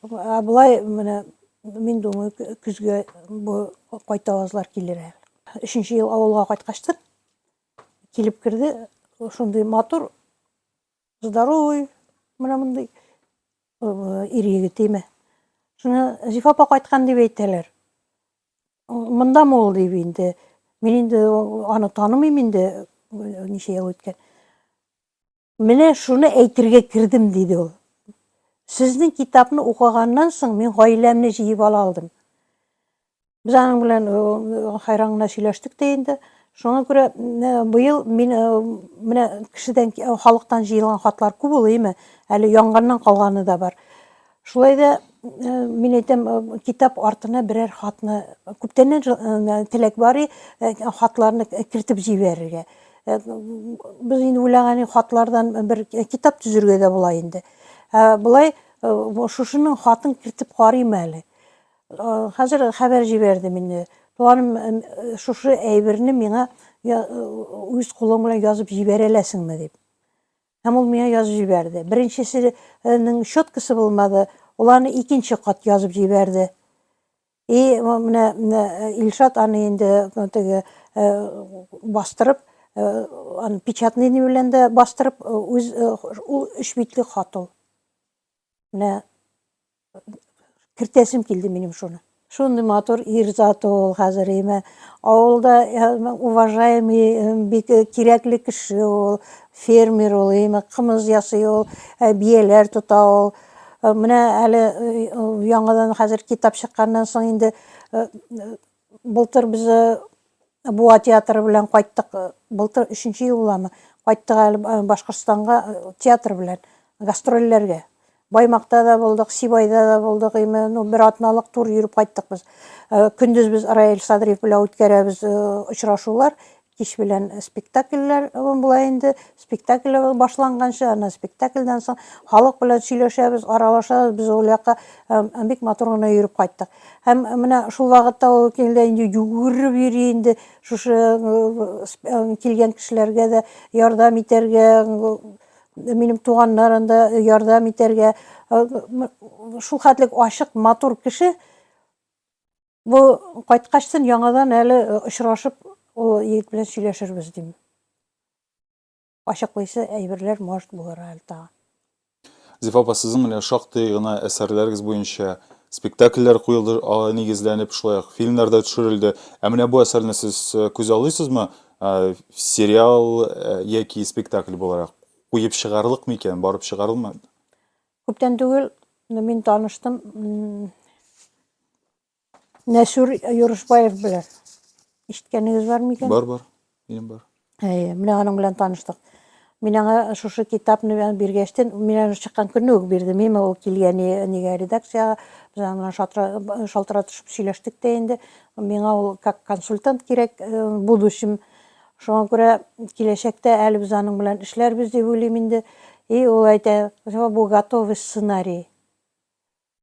Булай менә мин думаю, көзгә бу кайтавазлар килер. 3нче ел авылга кайткачтыр. Килеп кирде, шундый матур, здоровый, менә мондай ир егет име. Шуны Зифа апа кайткан дип әйтәләр. Мындамы ул дип инде. Мин инде аны танымыйм инде, ничә ел үткән. Менә шуны әйтергә кирдем диде ул. Сезнең китапны укыганнан соң мин гаиләмне җыеп ала алдым. Без аның белән хайран гына сөйләштек тә инде. Шуңа күрә быел мин менә кешедән, халыктан җыелган хатлар күп ул, име? Әле яңганнан калганы да бар. Шулай да мин әйтәм, китап артына берәр хатны, күптәннән теләк бар, хатларны кертеп җибәрергә. Без инде уйлаган хатлардан бер китап төзергә дә була инде. Булай шушының хатын кертеп карыйм әле. Хәзер хәбәр җибәрде мине. Туганым, шушы әйберне миңа үз кулың белән язып җибәрәләсеңме дип. Һәм ул миңа язып җибәрде. Беренчесенең щеткасы булмады. Ул аны икенче кат язып җибәрде. Менә Илшат аны инде бастырып, аны печатный белән дә бастырып, ул 3 битлек хат ул. Менә кертәсем килде минем шуны. Шундый матур ир-зат ул хәзер, име? Авылда уважаемый, бик кирәкле кеше ул, фермер ул, име? Кымыз ясый ул, бияләр тота ул. Менә әле яңадан хәзер китап чыкканнан соң инде былтыр без Буа театры белән кайттык. Былтыр 3нче ел буламы? Кайттык әле Башкортстанга театр белән гастрольләргә. Баймакта да булдык, Сибайда да булдык, име? Бер атналык тур йөреп кайттык без. Көндез без Раил Садриев белән үткәрәбез очрашулар, кич белән спектакльләр була инде. Спектакль башланганчы, аны спектакльдән соң халык белән сөйләшәбез, аралашабыз, без ул якка бик матур гына йөреп кайттык. Һәм менә шул вакытта ул килде инде югырып йөри инде, шушы килгән кешеләргә дә ярдәм итәргә, минем туганнарым да ярдәм итәргә. Шул хәтлек ачык, матур кеше. Бу кайткачтан яңадан әле очрашып, ул егет белән сөйләшербез дим. Ачыклыйсы әйберләр может булыр әле тагы. Зифа апа, сезнең менә шактый гына әсәрләрегез буенча спектакльләр куелды, нигезләнеп, шулай ук фильмнар да төшерелде. Менә бу әсәрне сез күз алыйсызмы? Сериал яки спектакль буларак куеп чыгарлык микән, барып чыгарылмы? Күптән түгел мин таныштым Нәсүр Юрышбаев белән. Ишеткәнегез бар микән? Бар, минем бар. Менә аның белән таныштык. Мин аңа шушы китапны биргәчтен, мин чыккан көнне үк бирдем, име? Ул килгән нигә редакциягә, без аның белән шалтыратышып сөйләштек тә инде. Миңа ул как консультант кирәк, будущем. Шуңа күрә киләчәктә әле без аның белән эшләрбез дип уйлыйм инде. Ул әйтә, бу готовый сценарий.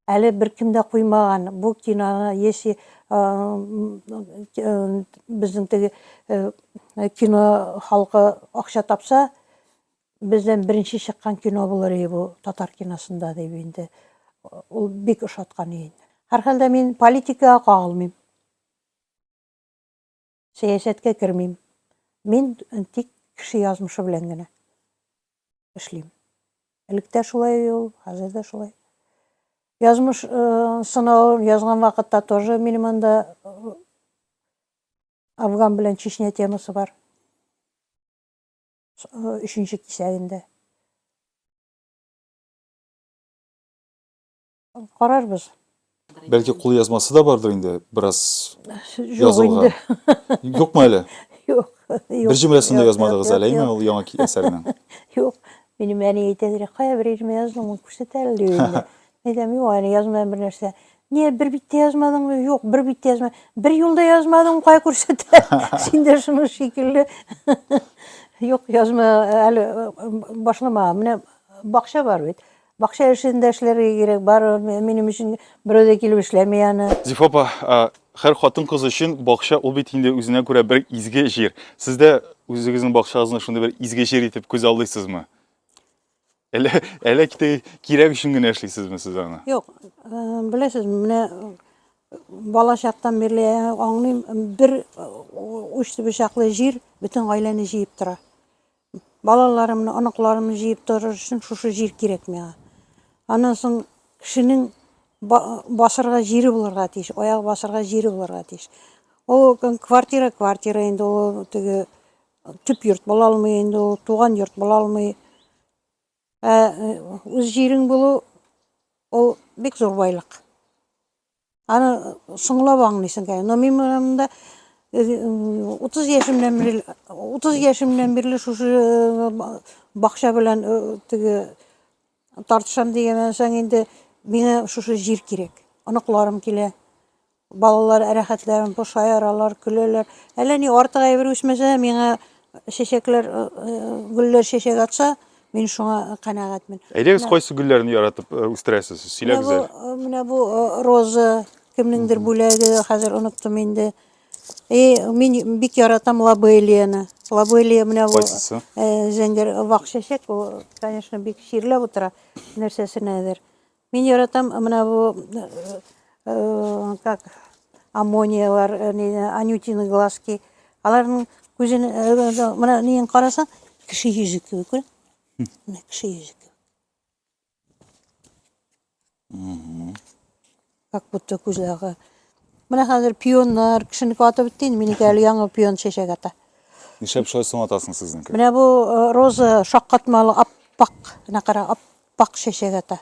Әле беркем дә куймаган. Бу киноны, если безнең теге кино халкы акча тапса, бездән беренче чыккан кино булыр бу татар киносында дип инде. Ул бик ошаткан инде. Һәрхәлдә мин политикага кагылмыйм. Сәясәткә кермим. Мин тик кеше язмышы белән генә эшлим. Электә шулай ул, хәзер дә шулай. Язмыш сынавын язган вакытта тоже минем анда Афган белән Чечня темасы бар. 3нче кисәгендә. Карарбыз. Бәлки кул язмасы да бардыр инде, бераз Язылган. Юкмы әле? Юк. Бер җөмләсендә язмадыгыз әле, име ул яңа әсәрнең? Юк. Минем әни әйтәдер, кая бер җөмлә яздың, күрсәт әле дип инде. Әйтәм, юк, әни язмадым бер нәрсә. Не, бер биттә язмадыңмы? Юк, бер биттә язмадым. Бер юлда язмадым, кая күрсәт? Син дә шуны шикелле. Юк, язма әле башлама. Менә бакча бар бит. Бакча эшендә эшләргә кирәк. Бар, минем өчен берәү дә килеп эшләми аны. Зифа апа, һәр хатын-кыз өчен бакча ул бит инде үзенә күрә бер изге җир. Сез дә үзегезнең бакчагызны шундый бер изге җир итеп күз алдыйсызмы? Әле кирәк өчен генә эшлисезме сез аны? Юк, беләсез, менә бала чактан бирле аңлыйм, бер учты бычаклы җир бөтен гаиләне җыеп тора. Балаларымны, аныкларымны җыеп торыр өчен шушы җир кирәк миңа. Аннан соң кешенең басырға жері боларға тиіш, аяқ басырға жері боларға тиіш. Ол квартира енді ол тігі түп йұрт бола алмай, енді ол туған йұрт бола алмай. Өз жерің болу, ол бек зор байлық. Аны сұңылап аңлайсың кәй. Но мен мұнда 30 яшымнан берлі шушы бақша білән тартышам деген соң енді меңе шушы жер керек. Анықларым келе. Балалар әрәхәтләрін пошайаралар, күлелер. Әлі не артыға бір өсмесе, меңе шешеклер, гүллер шешек атса, мен шуңа қанағатмын. Әйдегіз қойсы гүллерін яратып үстірәсіз, сөйләгізер. Менә бу роза, кемнеңдер бүләге, хәзер оныттым инде. Мен бик яратам лабелияны. Лабелия менә бу зәңгәр вак шәшәк, о, конечно, бик ширләп утыра нәрсәсенәдер. Мен яратам менә бу как аммониялар, анютины глазки. Аларның күзен менә нин карасаң, кеше йөзе кебек, күр? Кеше йөзе кебек. Как будто күзләге. Менә хәзер пионнар, кешенеке атып бетте, минеке әле яңа пион шәшәк ата. Нишәп шулай соңатасың сезнеке? Менә бу роза шаккатмалы аппак, менә кара, аппак шәшәк ата.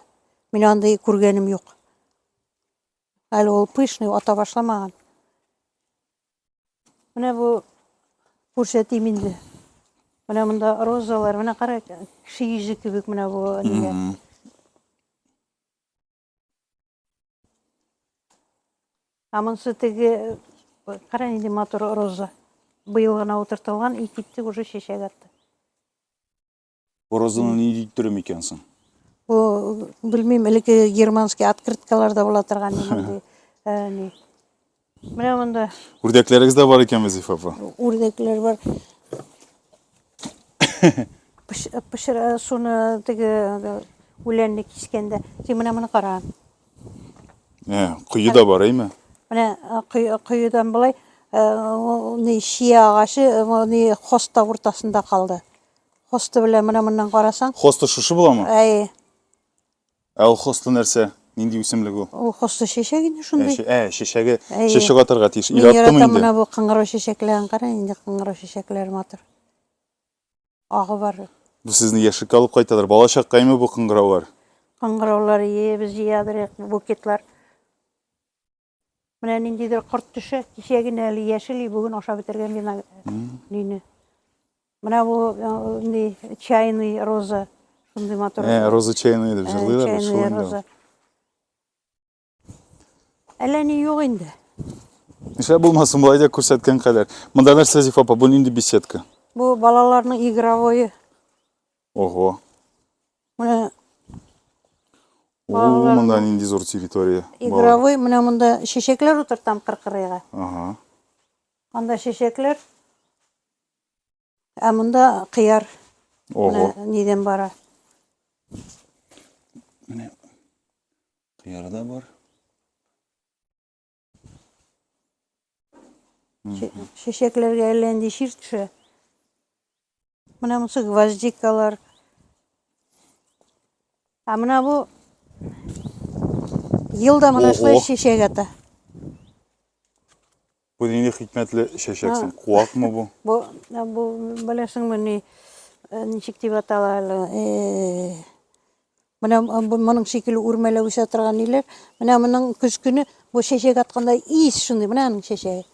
Мен андай күргәнем юк. Әле ул пышный ата башламаган. Менә бу күрсәтим инде. Менә монда розалар, менә кара, кеше йөзе кебек менә бу нигә. Монсы теге кара инде матур роза. Быел гына утыртылган, итипте уже шәшәк атты. Бу розаны ни дип төрөм икәнсең? Бу белмим, элекке германский открыткаларда була торган инде. Менә монда Үрдәкләрегез дә бар икән Зиф апа. үрдәкләр бар. Пышыра суны теге үләнне кискәндә. Син менә моны кара. Куйы да бар, әйме? Менә куйыдан булай, ни шия агашы, ни хоста уртасында калды. Хосты белән менә моннан карасаң. Хоста шушы буламы? Әй. Ул хоста нәрсә? Нинди үсемлек ул? Ул хоста шәшәк инде шундай. Шәшәге, шәшәк атырга тиеш. Мен Илаттым яратам инде. менә бу кыңгырау шәшәкләрен кара, инде кыңгырау шәшәкләр матур. Агы бар. Бу сезне яшыкка алып кайталар. Бала чаккаймы бу кыңгыраулар? Кыңгыраулар без ядыр, букетлар. Менә ниндидер корт төшә, кичәген әле яшел, бүген ашап бетергән бина нине. Менә бу ни чайный роза, шундый матур. Роза чайный дип җырлыйлар Чайный роза. Әллә ни юк инде. Нишләп булмасын булай да күрсәткән кадәр. Монда нәрсә Зиф апа? Бу нинди беседка? Бу балаларның игровое. Ого. Менә Монда нинди зур территория. игровой, менә монда шәшәкләр утыртам кыркырыйга. Ага. Анда шәшәкләр. Монда кыяр. Ого. Нидән бара? Менә кыярда бар. Шәшәкләргә әлләнди шир төшә. Менә монсы гвоздикалар. Менә бу елда менә шулай шәшәк ата. Бу нинди хикмәтле шәшәксең? Куакмы бу? Бу беләсеңме ни ничек дип аталар? Менә моның шикелле үрмәләп үсә торган ниләр. Менә моның көз көне бу шәшәк атканда ис шундый, менә аның шәшәге.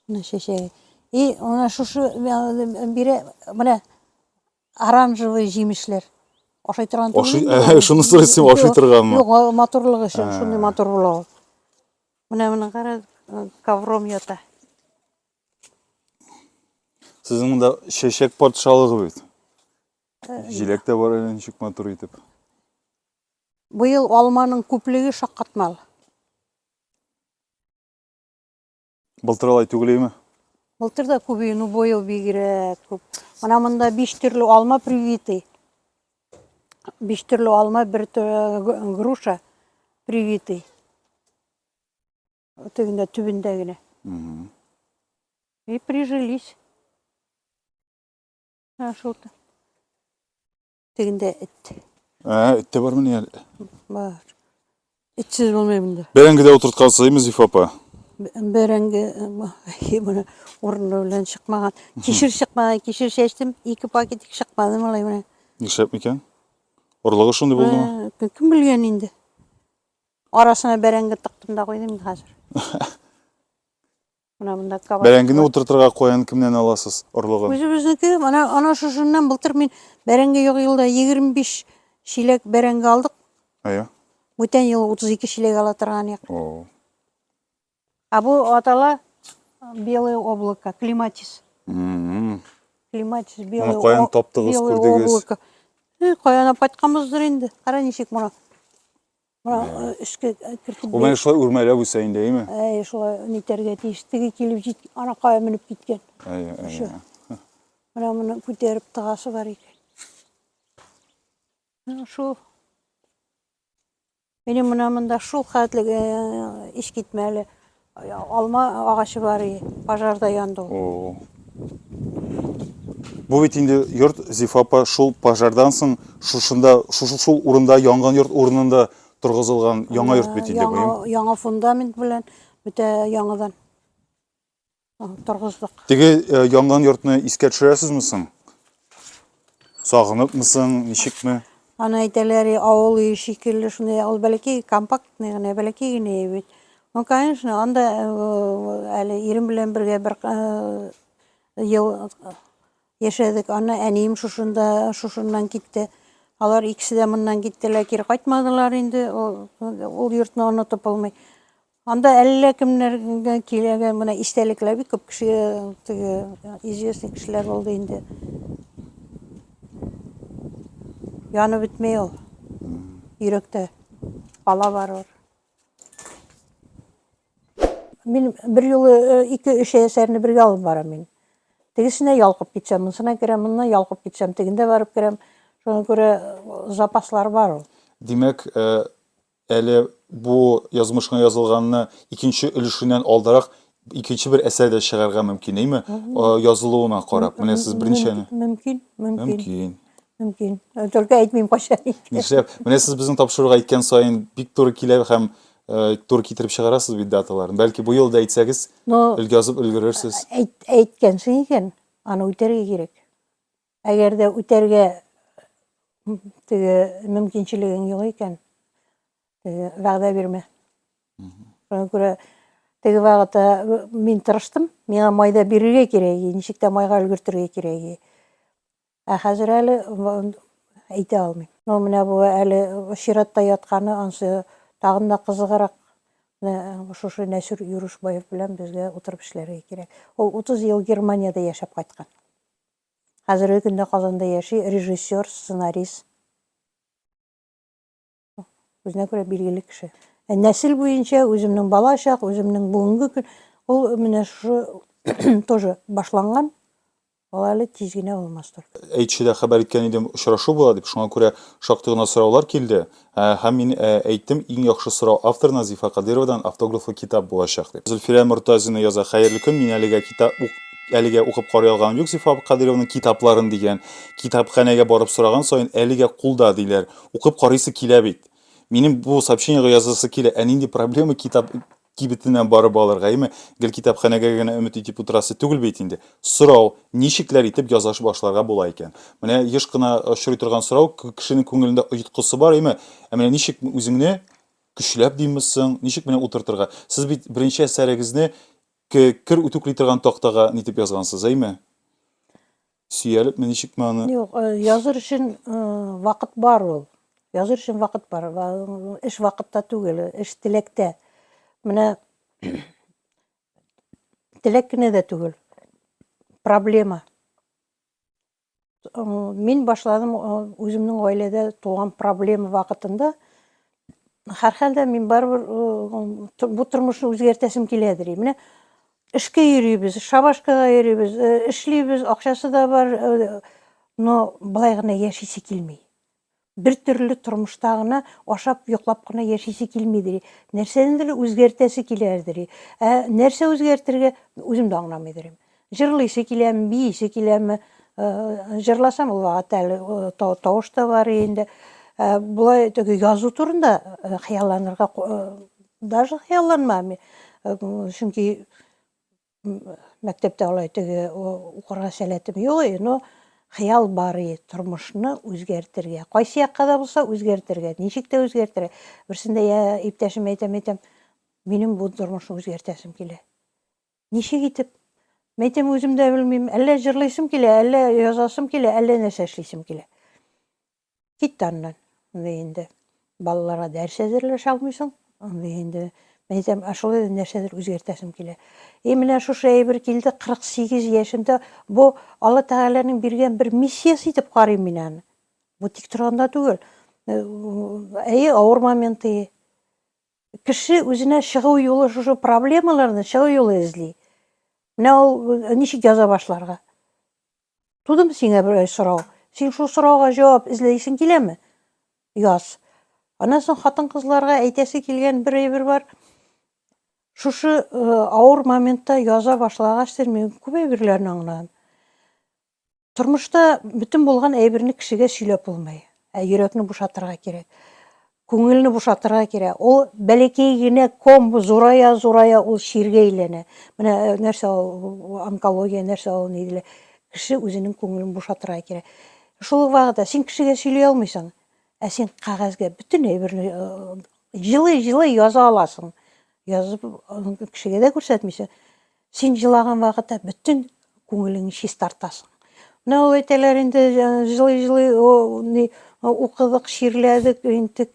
Менә шәшәге. Она шушы бире менә оранжевый җимешләр. Ашай торган түгел. Шуны сорыйсың, ашай торганмы? Юк, матурлыгы өчен шундый матур була. Менә кара ковром ята. Сезнең монда шәшәк патшалыгы бит. Җиләк тә бар әле ничек матур итеп. Быел алманың күплеге шаккатмал. Былтыр алай түгелме? Былтыр да күбәйе, ну быел бигрәк күп. Менә монда 5 төрле алма привитый. 5 төрле алма, 1 груша привитый. Тегендә төбендә генә. И прижились. Шулта. Тегендә эт. Эт тә бармы ни әле? Бар. Итсез болмаймын да. Бәрәңгіде отырт қалсайымыз, Зифа апа. Бәрәңге мұны орны белән шықмаған. Кешір шықмаған, кешір шештім. 2 пакетик шықмады малай мұны. Нишләп микән? Орлыгы шундай булдымы? Кім білген инде. Арасына бәрәңге тықтым да қойдым қазір. Мына мұнда кабак. Бәрәңгіні отыртырға қоян кімнен аласыз орлыгын? Өзіміздікі, ана шушыннан былтыр мен бәрәңге жоқ елда 25 шилек бәрәңге алдық. Ая. Өтен ел 32 шилек ала тұрған ек. О. А бұл атала белое облако, климатис. Мм. Климатис, белое Оны қоян таптығыз, көрдегіз. облако. Қоян апайтқанбыздар енді. Қара нешек мұна. Мұна ішке кіртіп. О мен шулай үрмәләп үсәйін дейме? Шулай нетерге тиіштігі келіп жет, ана қая мініп кеткен. Ая. Мұны көтеріп тығасы бар екен. Шу. Менің мұнда шу қатлығы іш кетмәлі. Алма ағашы бар ей, пажарда янды. О. Бұл бит инде йорт Зифа апа шул пажардан соң шул урында янган йорт урынында тұрғызылған яңа йорт бит инде бу. Яңа фундамент белән бөтә яңадан тұрғыздық. Теге янган йортны искә төшерәсезме соң? Сагынып ничекме? Ана әйтәләр авыл үй шикелле шундый ал бәләкәй компактный гына бәләкәй генә бит. Ну, конечно, анда әле ирем белән бергә бер ел яшәдек. Аны әнием шушыннан китте. Алар икесе дә моннан киттеләр, кире кайтмадылар инде. Ул йортны онытып булмый. Анда әллә кемнәргә килгән менә истәлекләр бик күп кеше, теге известный кешеләр булды инде. Янып бетмәй ул. Йөрәктә бала бар. Мен bir yolu 2-3 әсәрне бергә алып барам мин. Тегесенә ялкып китсәм, монсына керәм, моннан ялкып китсәм, тегендә барып керәм. Шуңа күрә запаслар бар ул. Димәк, әле бу язмышка язылганны икенче өлешеннән алдарак икенче бер әсәрдә чыгарга мөмкин, әйме? Язылуына карап. Менә сез беренчене. Мөмкин. Только әйтмим кайчан икән. Нишләп? Менә сез безнең тапшыруга әйткән саен бик туры килә һәм тур китереп чыгарасыз бит даталарын. Бәлки бу елда әйтсәгез, өлгәзеп өлгерерсез. Әйткәнсең икән, аны үтәргә кирәк. Әгәр дә үтәргә теге мөмкинчелегең юк икән, вәгъдә бирмә. Шуңа күрә теге вакытта мин тырыштым, миңа майда бирергә кирәк, ничек тә майга өлгертергә кирәк. Ә хәзер әле әйтә алмыйм. Ну, менә бу әле чиратта ятканы ансы тагын да кызыграк. Шушы Нәсир Юрышбаев белән безгә утырып эшләргә кирәк. Ул 30 ел Германиядә яшәп кайткан. Хәзерге көндә Казанда яши, режиссер, сценарист. Үзенә күрә билгеле кеше. Нәсел буенча үземнең балачак, үземнең бүгенге көн ул менә шу тоже башланган. Ул әле тиз генә булмастыр. Әйтчедә хәбәр иткән идем, очрашу була дип, шуңа күрә шактый гына сораулар килде. Һәм мин әйттем, иң яхшы сорау авторна Зифа Кадыровадан автографлы китап булачак дип. Зөлфирә Муртазина яза: "Хәерле көн, мин әлегә укып карый алганым юк Зифа Кадыровның китапларын" дигән. Китапханәгә барып сораган саен әлегә кулда диләр. Укып карыйсы килә бит. Минем бу сообщениегә язасы килә. Ә нинди проблема китап кибетеннән барып алырга, әйме? Гел китапханәгә генә өмет итеп утырасы түгел бит инде. Сорау, ничекләр итеп язаш башларга була икән? Менә еш кына очрый торган сорау, кешенең күңелендә оҗыткысы бар, әйме? Ә менә ничек үзеңне көчләп диммисең, ничек менә утыртырга? Сез бит беренче әсәрегезне кер үтүкли торган тактага нитеп язгансыз, әйме? Сөялеп, ничек аны? Юк, языр өчен вакыт бар ул. Языр өчен вакыт бар. Эш вакытта түгел, эш теләктә. Менә теләк кенә дә түгел. Проблема. Мин башладым үземнең гаиләдә туган проблема вакытында. Һәрхәлдә мин барыбер бу тормышны үзгәртәсем киләдер. Менә эшкә йөрибез, шабашкага йөрибез, эшлибез, акчасы да бар, но былай гына яшисе килми. Бер төрле тормышта гына ашап, йоклап кына яшисе килмидер. Нәрсәнедер үзгәртәсе киләдер. Нәрсә үзгәртергә үзем дә аңламыйдыр. Җырлыйсы киләме, биисе киләме? Җырласам ул вакыт әле тавыш та бар инде. Бұлай теге язу турында хыялланырга даже хыялланмам. Чөнки мәктәптә алай теге укырга сәләтем юк, но хыял бар тормышны үзгәртергә. Кайсы якка да булса үзгәртергә, ничек тә үзгәртергә. Берсендә я иптәшем әйтәм, минем бу тормышны үзгәртәсем килә. Ничек итеп? Мәйтәм, үзем дә белмим, әллә җырлыйсым килә, әллә язасым килә, әллә нәрсә эшлисем килә. Китте аннан. Инде балаларга дәрес әзерләшә алмыйсың. Инде мәйтәм, шулай нәрсәдер үзгәртәсем килә. Менә шушы әйбер килде 48 яшемдә. Бу Алла Тәгаләнең биргән бер миссиясе итеп карыйм мин аны. Бу тик торганда түгел. Авыр моменты. Кеше үзенә чыгу юлы, шушы проблемаларны чыгу юлы эзли. Менә ул ничек яза башларга? Тудым сиңа бер сорау. Син шул сорауга җавап эзләйсең киләме? Яз. Аннан соң хатын-кызларга әйтәсе килгән бер әйбер бар. Шушы авыр моментта яза башлагач, мин күп әйберләрне аңладым. Тормышта бүтән булган әйберне кешегә сөйләп булмый. Йөрәкне бушатырга кирәк. Күңелне бушатырга кирәк. Ул бәләкәй генә ком зурая ул ширгә әйләнә. Менә нәрсә ул онкология, нәрсә ул нидиле. Кеше үзенең күңелен бушатырга кирәк. Шул вакытта син кешегә сөйли алмыйсың. Син кагазга бүтән әйберне җылы яза аласың. Язып кешегә дә күрсәтмисең. Син җылаган вакытта бүтән күңелеңне чист тартасың. Менә ул әйтәләр инде җылы укыдык, ширләдек, интек.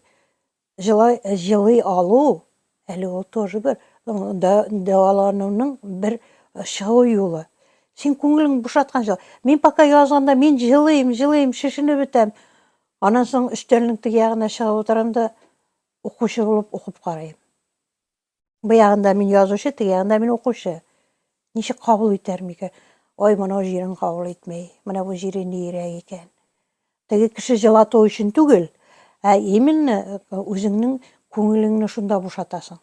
Җылы алу, әле ул тоже бер дәвалануның бер чыгу юлы. Син күңелең бушаткан җыл. Мин пока язганда мин җылыйм, шешенеп бетәм. Аннан соң өстәлнең теге ягына чыгып утырам да укучы булып укып карыйм. Бу ягында мин язучы, теге ягында мин укучы. Ничек кабул итәр микән? Ой, моны җирен кабул итмәй. Менә бу җире нирәк икән. Теге кеше җылату өчен түгел, именно үзеңнең күңелеңне шунда бушатасың.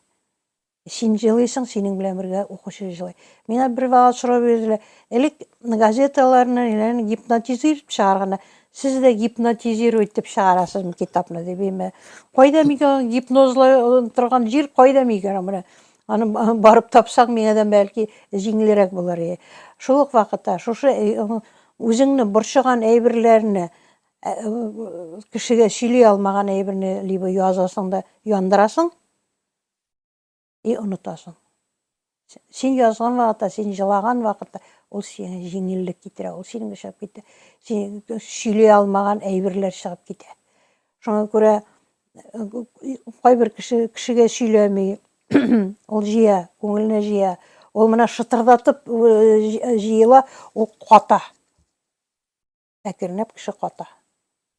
Син җылыйсың, синең белән бергә укучы җылый. Миңа бер вакыт сорау бирделәр. Элек газеталарны гипнотизируп чыгарганда, сез дә гипнотизируй итеп чыгарасызмы китапны дип. Кайда микән гипнозлы торган җир, кайда микән? Аны барып тапсаң, миңа да бәлки җиңелрәк булыр. Шул ук вакытта шушы үзеңне борчыган әйберләрне кешегә сөйли алмаган әйберне либо язасың да яндырасың и онытасың. Син язган вакытта, син җылаган вакытта ул сиңа җиңеллек китерә, ул синең чыгып китә. Син сөйли алмаган әйберләр чыгып китә. Шуңа күрә кайбер кешегә сөйләми, ул җыя, күңеленә җыя. Ул менә шытырдатып җыела, ул ката. Әкренләп кеше ката.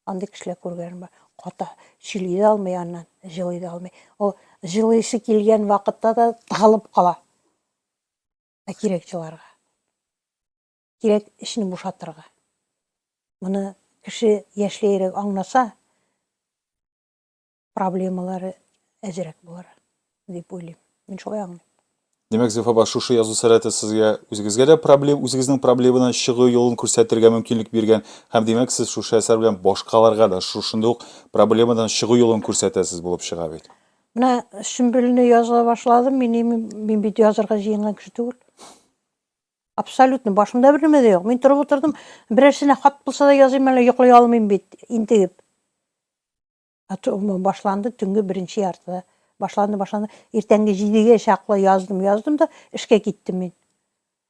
Андый кешеләр күргәнем бар. Ката, сөйли дә алмый аннан, җылый да алмый. Ул җылыйсы килгән вакытта да тыгылып кала. Кирәк җыларга. Кирәк эшне бушатырга. Моны кеше яшьләйрәк аңласа, проблемалары әзрәк булыр дип уйлыйм. Мин шулай аңлыйм. Демәк, Зифа апа, шушы язу сәләте сезгә үзегезгә дә үзегезнең проблемадан чыгу юлын күрсәтергә мөмкинлек биргән. Һәм демәк, сез шушы әсәр белән башкаларга да шушындый ук проблемадан чыгу юлын күрсәтәсез булып чыга бит. Менә Сөмбелне яза башладым, мин бит язарга җыенган кеше түгел. Абсолютно башымда бер нәмә дә юк. Мин торып утырдым, берәрсенә хат булса да языйм, әле йоклый алмыйм бит, интегеп. Башланды төнгө 1нче яртыда. Башланды. Иртәнге 7-гә чаклы яздым да эшкә киттем мин.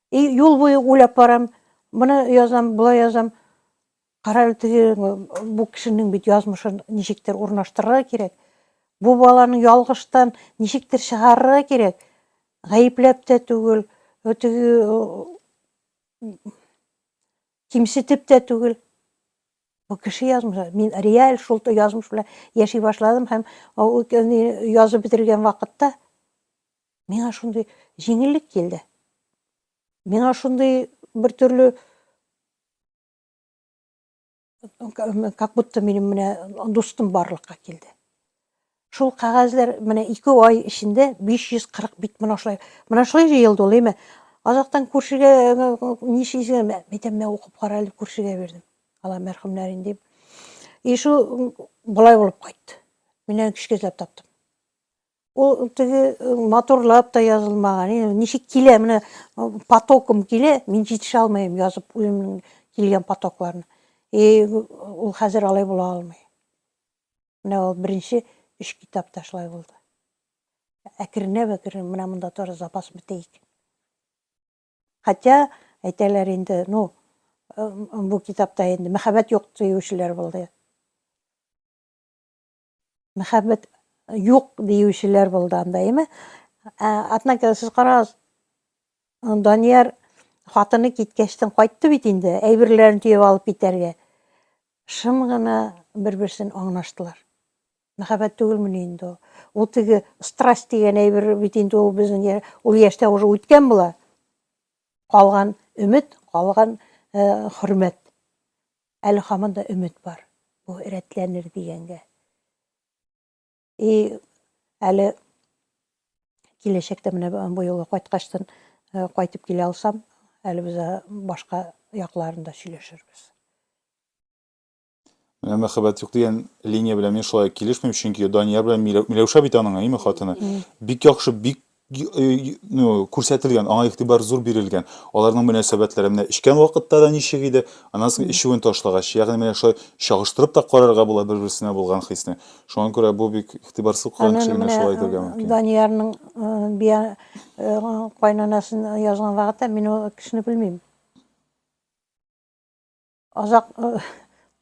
Юл буе уйлап барам, моны язам, булай язам. Карар теге бу кешенең бит язмышын ничектер урнаштырырга кирәк. Бу баланың ялгыштан ничектер чыгарырга кирәк. Гаепләп тә түгел, кимсетеп тә түгел. Бу кеше язмыш. Мин реаль шул язмыш белән яши башладым һәм язып бетергән вакытта миңа шундый җиңеллек килде. Миңа шундый бер төрле как будто минем менә дустым барлыкка килде. Шул кагазлар менә 2 ай эчендә 540 бит менә шулай җыелды ул эме. Азактан күршегә нишисем, мәйтәм, укып кара дип күршегә бирдем. Алла мәрхүмнәр инде. Шу былай болып қайтты. Менен кішкезлеп таптым. Ол теге моторлап та жазылмаған. Нешік келе, міне потокым келе, мен жетіше алмайым жазып өзімнің келген потокларына. Ол қазір алай бола алмай. Міне ол бірінші 3 китапта шылай болды. Әкіріне, міне мұнда тоже запас бітейік. Хотя, айтайлар енді, бұл китапта енді мәхәббәт жоқ деушілер болды. Мәхәббәт жоқ деушілер болды андай ме? Атнака сіз қараңыз, Данияр хатыны кеткештен қайтты бит енді, әйбірлерін түйіп алып кетерге. Шым ғана бір-бірсін аңнаштылар. Мәхәббәт түгіл міне енді ол. Ол теге страсть деген әйбір бит енді ол біздің ол яшта уже өткен була. Қалған үміт, қалған hürmet. Әлі хаманда үміт бар. Бұл рәтләнер дегенге. Әлі келешекте міне бұл жолы қайтқаштан қайтып келе алсам, әлі біз башқа яқларында сөйлешербіз. Менә мәхәббәт юк дигән линия белән мин шулай килешмим, чөнки Данияр белән Миләүшә бит аның име хатыны. Бик яхшы, бик күрсәтелгән, аңа игътибар зур бирелгән. Аларның мөнәсәбәтләре менә эчкән вакытта да ничек иде, аннан соң ишүен ташлагач, ягъни менә шулай чагыштырып та карарга була бер-берсенә булган хисне. Шуңа күрә бу бик игътибарсыз калган кеше генә шулай әйтергә мөмкин. Даниярның бия кайнанасын язган вакытта мин ул кешене белмим. Азак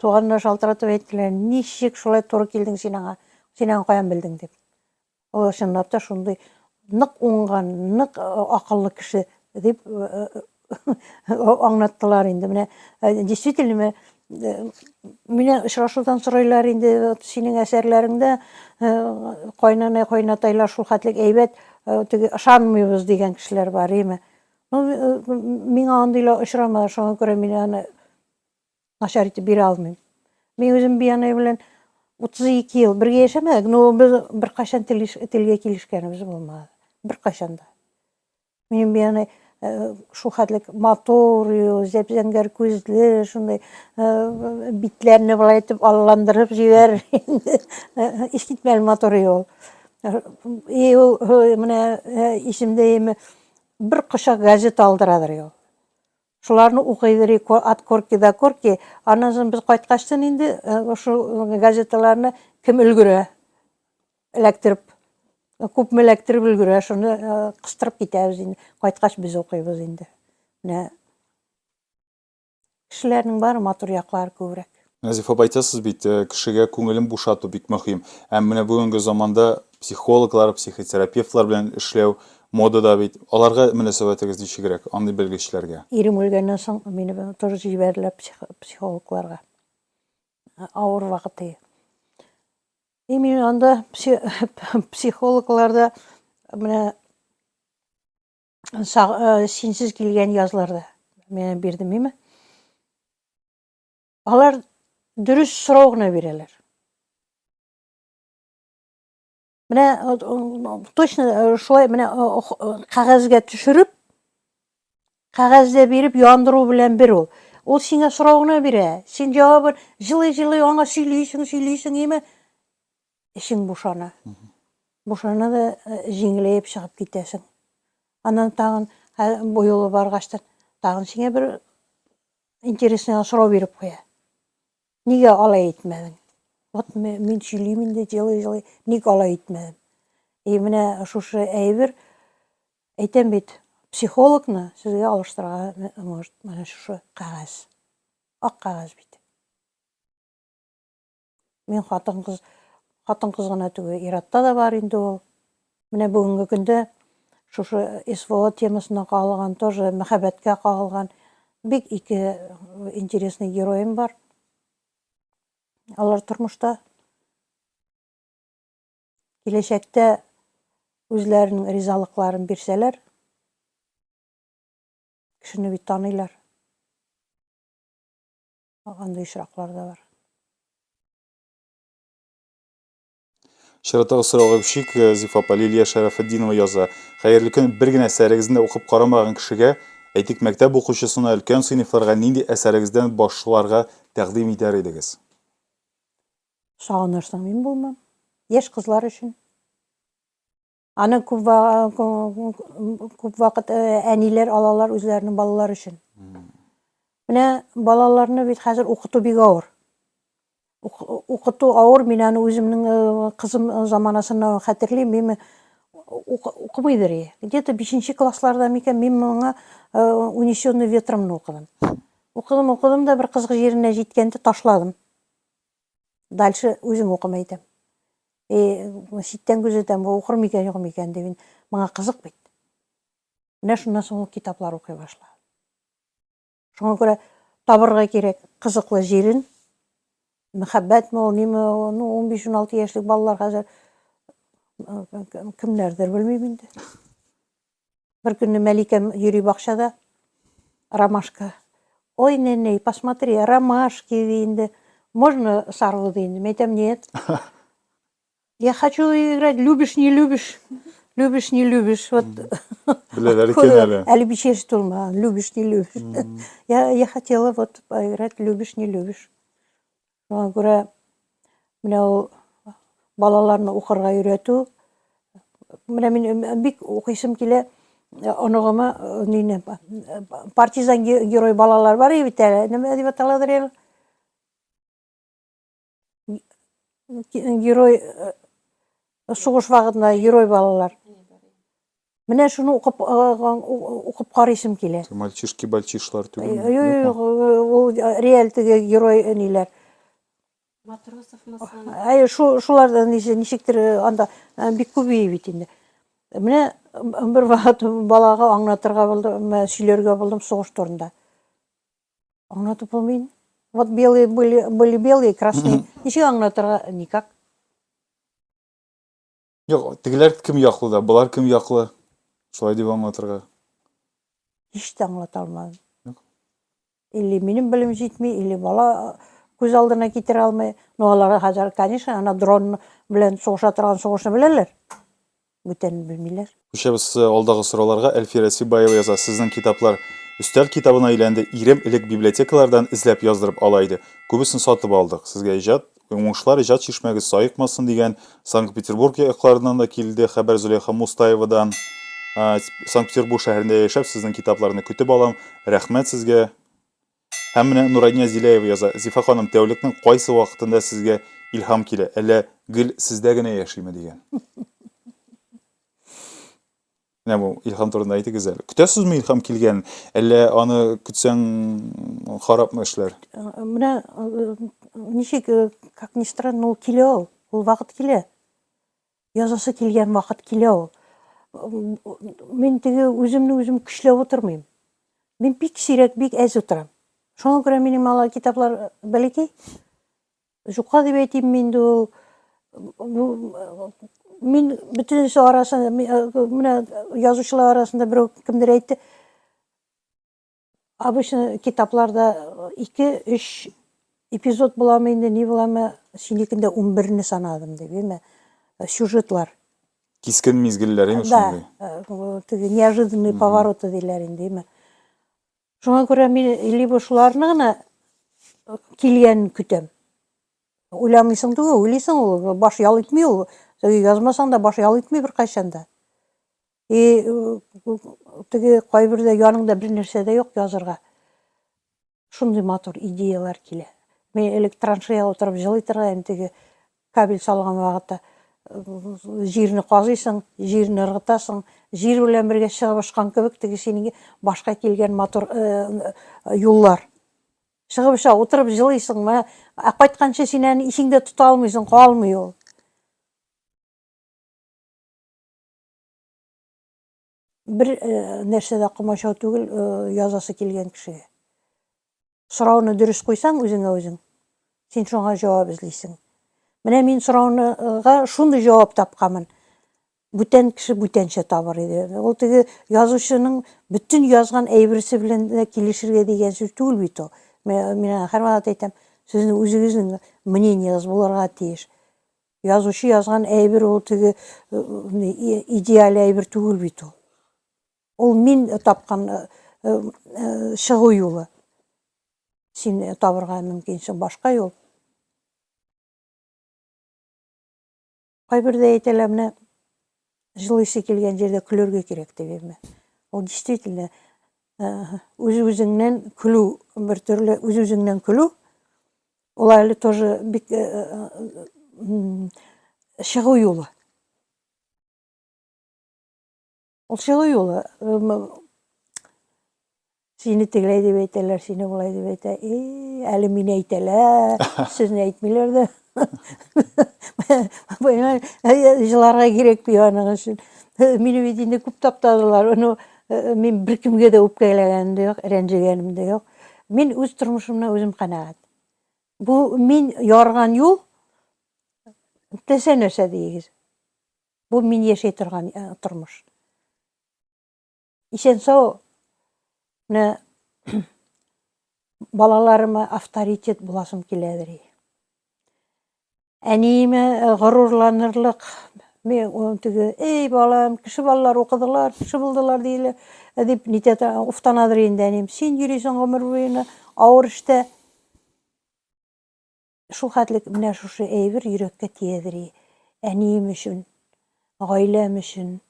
туганына шалтыратып әйттеләр, ничек шулай туры килдең син аңа? Син аңа каян белдең дип. Ул чынлап та шундый нык уңган, нык акыллы кеше дип аңлаттылар инде. Менә действительно менә очрашудан сорайлар инде синең әсәрләреңдә кайнатайлар шул хәтлек әйбәт теге ышанмыйбыз дигән кешеләр бар име. Миңа андыйлар очрамады, шуңа күрә мин аны начар итеп бирә алмыйм. Мин үзем бияны белән 32 ел бергә яшәмәдек, но без беркайчан телгә килешкәнебез булмады. Беркайчан да. Мин бияны шул хәтлек мотор, зәп-зәңгәр күзле, шундай битләрне булай итеп алландырып җибәр. Ишкитмәл мотор ул. Ул менә исемдә бер кышак газет алдырадыр ул. Шуларны укыйдыр от корки до корки, аннан соң без кайткачтан инде ошо газеталарны кем өлгөрә эләктереп, күпме эләктереп өлгөрә, шуны кыстырып китәбез инде. Кайткач без укыйбыз инде. Менә кешеләрнең бар матур яклары күбрәк. Назиф апа, әйтәсез бит, кешегә күңелен бушату бик мөһим. Һәм менә бүгенге заманда психологлар, психотерапевтлар белән эшләү модада бит. Аларга мөнәсәбәтегез ничегрәк, андый белгечләргә? Ирем үлгәннән соң мине тоже җибәрделәр психологларга. Авыр вакыты. Мин анда психологларда менә синсез килгән язларда мен бирдем име? Алар дөрес сорау гына бирәләр. Менә точно шулай менә кагазга төшереп, кагазда биреп яндыру белән бер ул. Ул сиңа сорау гына бирә. Син җавабын җылый-җылый аңа сөйлисең име? Ишең бушана. Бушана да җиңеләеп чыгып китәсең. Аннан тагын бу юлы баргачтан тагын сиңа бер интересный сорау биреп куя. Нигә алай итмәдең? Вот мин сөйлим инде җылый-җылый, ник алай итмәдем? Менә шушы әйбер әйтәм бит, психологны сезгә алыштырырга может менә шушы кагаз. Ак кагаз бит. Мин хатын-кыз гына түгел, иратта да бар инде ул. Менә бүгенге көндә шушы СВО темасына кагылган, тоже мәхәббәткә кагылган бик ике интересный героем бар. Алар тормышта киләчәктә үзләренең ризалыкларын бирсәләр, кешене бит таныйлар. Андый очраклар да бар. Ширатагы сорауга күчик, Зифа апа, Лилия Шәрәфетдинова яза. Хәерле көн, бер генә әсәрегезне укып карамаган кешегә, әйтик, мәктәп укучысына өлкән сыйныфларга нинди әсәрегездән башларга тәкъдим итәр идегез? Сағынырсың, мен болмам. Еш қызлар үшін. Аны көп вақыт әнилер алалар өзләрінің балалар үшін. Менә балаларны бит хәзер укыту бик авыр. Укыту авыр, мен аны үземнең кызым заманасында хәтерлим, мен укымыйдыр. Где-то 5 классларда микән мен моңа унесенный ветрымны укыдым. Укыдым да бер кызгы җиренә җиткәндә ташладым. Дальше үзем укымый идем. Ситтән күзәтәм, бу укыр микән, юк микән дип, моңа кызык бит. Менә шуннан соң китаплар укый башлады. Шуңа күрә табырга кирәк кызыклы җирен, мәхәббәтме ул, ниме, 15-16 яшьлек балалар хәзер кемнәрдер белмим инде. Бер көнне Мәликәм йөри бакчада, ромашка. Ой, нәнәй, посмотри, ромашки инде. Можно сарву инде? Мен әйтәм, нет. Я хочу играть, любишь, не любишь. Любишь, не любишь. Вот. Беләләр икән әле. Әле 5 яшь тулма, любишь, не любишь. Я хотела вот поиграть, любишь, не любишь. Шуңа күрә менә ул балаларны укырга өйрәтү. Менә мин бик укыйсым килә. Оныгыма нине партизан герой балалар бар бит әле. Нәмә дип аталадыр әле? Герой сугыш вакытында герой балалар. Менә шуны укып карыйсым килә. Мальчишки-бальчишлар түгел. Юк, ул реаль теге герой ниләр. Матросов мыслы. Шулардан ничектер анда бик күбәйә бит инде. Менә бер вакыт балага аңлатырга булдым, сөйләргә булдым сугыш турында. Аңлатып булмый. Вот белые были белые, красные. Ничего аңлатырга никак. Юк, тегеләр кем яклы да, булар кем яклы? Шулай дип аңлатырга. Һич тә аңлата алмадым. Или минем белем җитми, или бала күз алдына китерә алмый. Но алар хәзер, конечно, ана дрон белән сугыша торган сугышны беләләр. Бүтән белмиләр. Күчәбез алдагы сорауларга. Әлфия Расибаева яза. Сезнең китаплар өстәл китабына әйләнде. Ирем элек библиотекалардан эзләп яздырып ала иде. Күбесен сатып алдык. Сезгә иҗат, уңышлар, иҗат чишмәгез саекмасын дигән Санкт-Петербург якларыннан да килде хәбәр. Зөләйха Мустаевадан. Санкт-Петербург шәһәрендә яшәп, сезнең китапларны көтеп алам. Рәхмәт сезгә. Һәм менә Нурания Зиләева яза. Зифа ханым, тәүлекнең кайсы вакытында сезгә илһам килә? Әллә гел сездә генә яшиме дигән. Менә бу илһам турында әйтегез әле. Көтәсезме илһам килгән? Әллә аны көтсәң харапмы эшләр? Менә ничек, как ни странно, ул килә ул. Ул вакыт килә. Язасы килгән вакыт килә ул. Мин теге үзем көчләп утырмыйм. Мин бик сирәк, бик әз утырам. Шуңа күрә минем ала китаплар бәләкәй. Жука дип әйтим мин ул. Мин бөтенесе арасында, менә язучылар арасында берәү кемдер әйтте. Обычно китапларда 2-3 эпизод буламы инде, ни буламы, синекендә 11-не санадым дип, әйме? Сюжетлар. Кискен мизгелләр име шундый? Да, теге неожиданный повороты диләр инде, әйме? Шуңа күрә мин либо шуларны гына килгән көтәм. Уйламыйсың түгел, уйлыйсың, ул баш ял итми ул. Язмасаң да баш ял итми бер кайчанда. Теге кайбердә яныңда бер нәрсә дә юк язырга. Шундый матур идеялар килә. Мен элек траншея утырып җылый торган, теге кабель салган вакытта җирне казыйсың, җирне ыргытасың, җир белән бергә чыгып ашкан кебек, теге синең башка килгән матур юллар. Чыгып аша утырып җылыйсың, кайтканчы син аны ишеңдә тота алмыйсың, калмый ул. Бер нәрсәдә кымачау түгел язасы килгән кешегә. Сорауны дөрес куйсаң үзеңә үзең, син шуңа җавап эзлисең. Менә мин сорауга шундый җавап тапканмын. Бүтән кеше бүтәнчә табыр иде. Ул теге язучының бүтән язган әйберсе белән дә килешергә дигән сүз түгел бит ул. Мен һәрвакыт әйтәм, сезнең үзегезнең мнениегез булырга тиеш. Язучы язган әйбер ул теге идеаль әйбер түгел бит ул. Ул мин тапкан чыгу юлы. Син табырга мөмкинсең башка юл. Кайбирде әйтәләр, менә жылыйсы килгән җирдә көлөргә кирәк дип әйтәләр. Ул действительно үз-үзеңнән көлү, бер төрле үз-үзеңнән көлү. Ул әле тоже бик чыгу юлы. Ул чыгу юлы. Сине тегеләй дип әйтәләр, сине булай дип әйтә. Әле мине әйтәләр, сезне әйтмиләр дә. Жыларга кирәк бит аның өчен. Мине бит инде күп таптадылар. Мин бер кемгә дә үпкәләгәнем дә юк, рәнҗегәнем дә юк. Мин үз тормышымны үзем канәгать. Бу мин ярган юл теләсә нәрсә дигез. Бу мин яшәй торган тормыш. Исән-сау балаларыма авторитет буласым киләдер. Әниемә горурланырлык, мен теге, балам, кеше балалар укыдылар, кеше булдылар дийләр, дип нитә уфтанадыр инде әнием. Син йөрисең гомер буена авыр эштә. Шул хәтлек менә шушы әйбер йөрәккә тиядер. Әнием өчен, гаиләм өчен.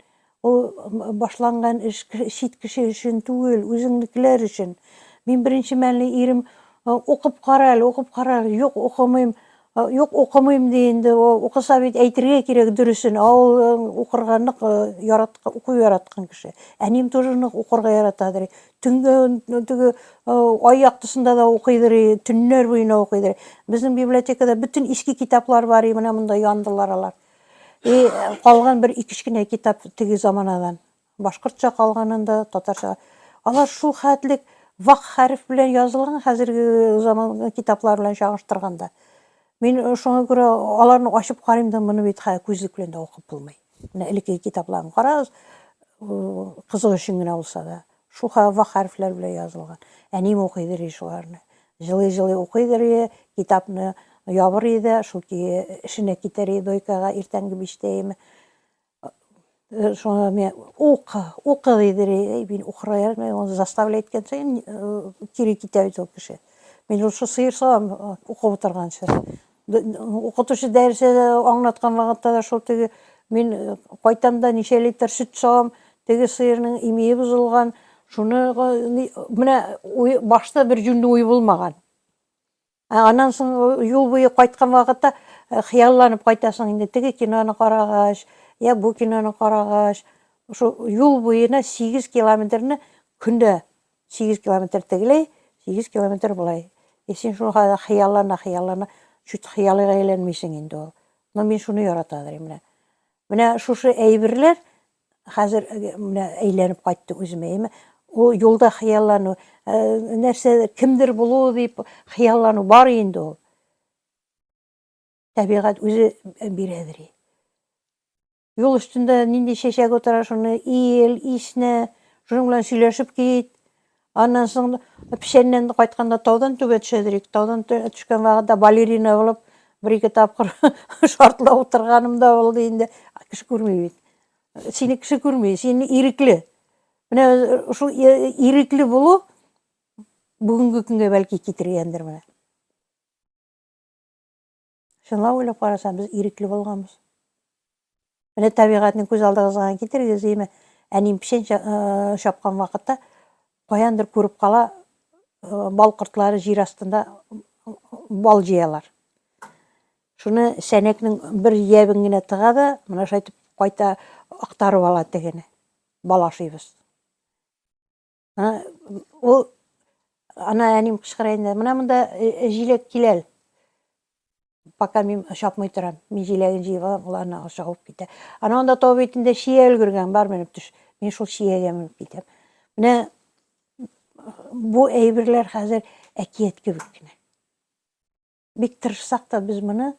Ул башланган эш чит кеше өчен түгел, үзеңнекеләр өчен. Мин беренче мәлне ирем укып кара, юк укымыйм дигәндә, укыса бит әйтергә кирәк дөресен. Ул укырга нык уку яраткан кеше. Әнием тоже нык укырга яратадыр. Төнгә теге ай яктысында да укыйдыр, төннәр буена укыйдыр. Безнең библиотекада бүтән иске китаплар бар, менә монда яндылар алар. Калган бер 2 генә китап теге заманадан. Башкортча калганында, татарча. Алар шул хәтлек вак хәреф белән язылган хәзерге заман китаплар белән чагыштырганда. Мин шуңа күрә аларны ачып карыйм да, моны бит күзлек белән дә укып булмый. Менә элекке китапларны карагыз, кызык өчен генә булса да, шул вак хәрефләр белән язылган. Әнием укыйдыр шуларны. Җылый-җылый укыйдыр, китапны ябыр иде, шул эшенә китәр дойкага иртәнге 5-тә. Шуңа мен укы дидер, мин укырга заставлять иткән саен кире китә бит ул кеше. Мин шул сыер салам укып утырганчы. Укытучы дәресе аңлаткан вакытта да шул теге мин кайтам да ничә литр сөт салам, теге сыерның имее бузылган. Шуны менә башта бер җүнле уй булмаган. Аннан соң юл буе кайткан вакытта хыялланып кайтасың инде, теге киноны карагач, бу киноны карагач, шул юл буена 8 километрны көндә 8 километр тегеләй, 8 километр булай. Син шул хыяллана, чүт хыялыга әйләнмисең инде ул. Мин шуны яратадыр менә. Менә шушы әйберләр хәзер менә әйләнеп кайтты үземә. Ул юлда хыяллану, нәрсә кимдер булу дип хыяллану бар инде ул. Табигать үзе бирәдер. Юл өстендә нинди чәчәк утыра, шуны ил, исне, шуның белән сөйләшеп кит. Аннан соң пешәннән кайтканда таудан түбә төшәдер. Таудан төшкән вакытта балерина булып, 1-2 тапкыр шартлап утырганым да булды инде. Кеше күрми бит. Сине кеше күрми, сине ирекле. Менә шул ирекле булу бүгенге көнгә бәлки китергәндер менә. Шуңа уйлап карасам, без ирекле булганбыз. Менә табигатьнең күз алдыгызга китергез, әнием пешән чапкан вакытта каяндыр күреп кала, бал кортлары җир астында бал җыялар. Шуны сәнәкнең бер ябын гына тыга да, менә шайтып кайта актарып ала тегене. Бал ашыйбыз. Ул әнием кычкыра инде, менә монда җиләк киләл. Пока мин чапмый торам, мин җиләген җыйып алам, уларны ашыгып китә. Анда тау битендә шия өлгергән бар, менеп төш. Мин шул шиягә менеп китәм. Менә бу әйберләр хәзер әкият кебек кенә. Бик тырышсак та без моны,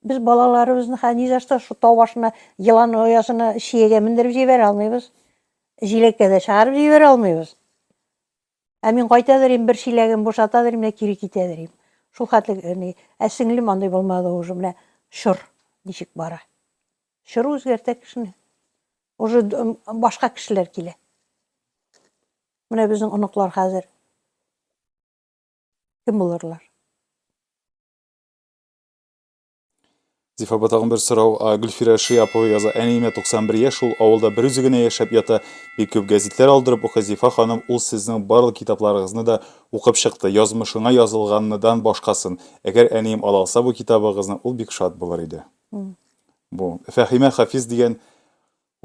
без балаларыбызны ни за что шу тау башына йылан оясына шиягә мендереп җибәрә алмыйбыз. Җиләккә дә чыгарып җибәрә алмыйбыз. Мин кайтадыр, бер шиләген бушатадыр, менә кире китәдер. Шул хәтлек сеңлем андай булмады уже, менә шыр ничек бара. Шыр үзгәртә кешене. Уже башка кешеләр килә. Менә безнең оныклар хәзер кем булырлар? Зифа батагын бер сорау. Гөлфира Шиапова яза. Әниемә 91 яшь, ул авылда бер үзе генә яшәп ята. Бик күп гәзитләр алдырып укый. Зифа ханым, ул сезнең барлык китапларыгызны да укып чыкты. Язмышыңа язылганныдан башкасын. Әгәр әнием ала алса бу китабыгызны, ул бик шат булыр иде. Бу Фәхимә Хафиз дигән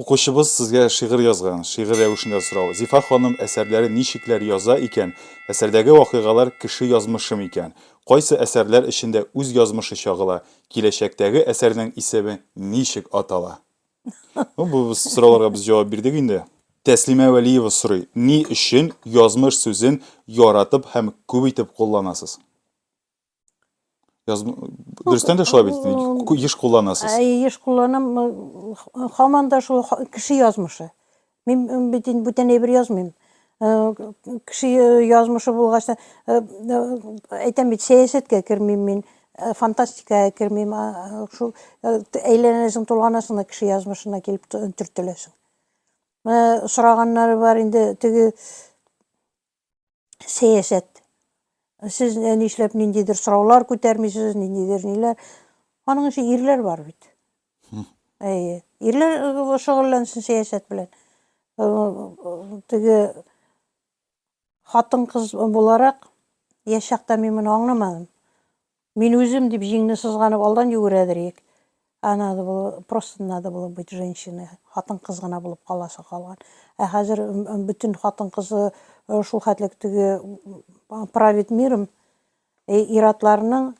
укучыбыз сезгә шигырь язган. Шигырь рәвешендә сорау. Зифа ханым әсәрләре ничекләр яза икән? Әсәрдәге вакыйгалар кеше язмышы икән? Кайсы әсәрләр эчендә үз язмышы чагыла? Киләчәктәге әсәрнең исеме ничек атала? Бу сорауларга без җавап бирдек инде. Тәслимә Вәлиева сорый. Ни өчен язмыш сүзен яратып һәм күп итеп кулланасыз? Дөрестән дә шулай бит. Еш кулланасыз. Еш кулланам, һаман да шул кеше язмышы. Мин бүтән әйбер язмыйм. Кеше язмышы булгач, әйтәм бит, сәясәткә кермим мин, фантастикага кермим, шул әйләнәсең, тулганасың да кеше язмышына килеп төртеләсең. Сораганнары бар инде, теге сәясәт. Сез нишләп ниндидер сораулар күтәрмисез, ниндидер ниләр. Аның өчен ирләр бар бит. Ирләр шөгыльләнсен сәясәт белән. Теге хатын-кыз буларак, яшь чакта мин моны аңламадым. Мин үзем дип җиңне сызганып алдан йөгерәдер ик. Просто надо было быть женщиной. Хатын-кыз гына булып каласы калган. Хәзер бүтән хатын-кызы шул хәтлек теге правит миром, иратларның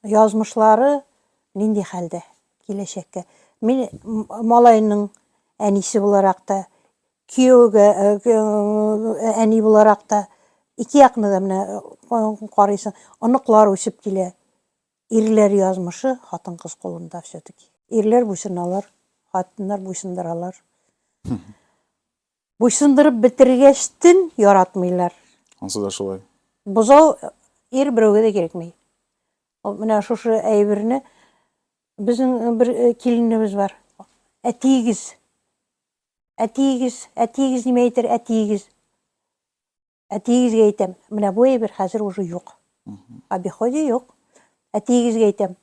язмышлары нинди хәлдә киләчәккә. Мин малайның әнисе буларак та, күйәүгә әни буларак та, ике якны да менә карыйсың, оныклар үсеп килә. Ирләр язмышы хатын-кыз кулында все-таки. Ирләр буйсыналар, хатыннар буйсындыралар. Буйсындырып бетергәчтен яратмыйлар. Ансы да шулай. Бозау ир берәүгә дә кирәкмәй. Менә шушы әйберне безнең бер киленебез бар. Әтигез. Әтигез нимә әйтер? Әтигез. Әтигезгә әйтәм. Менә бу әйбер хәзер уже юк. Обиходе юк. Әтигезгә әйтәм.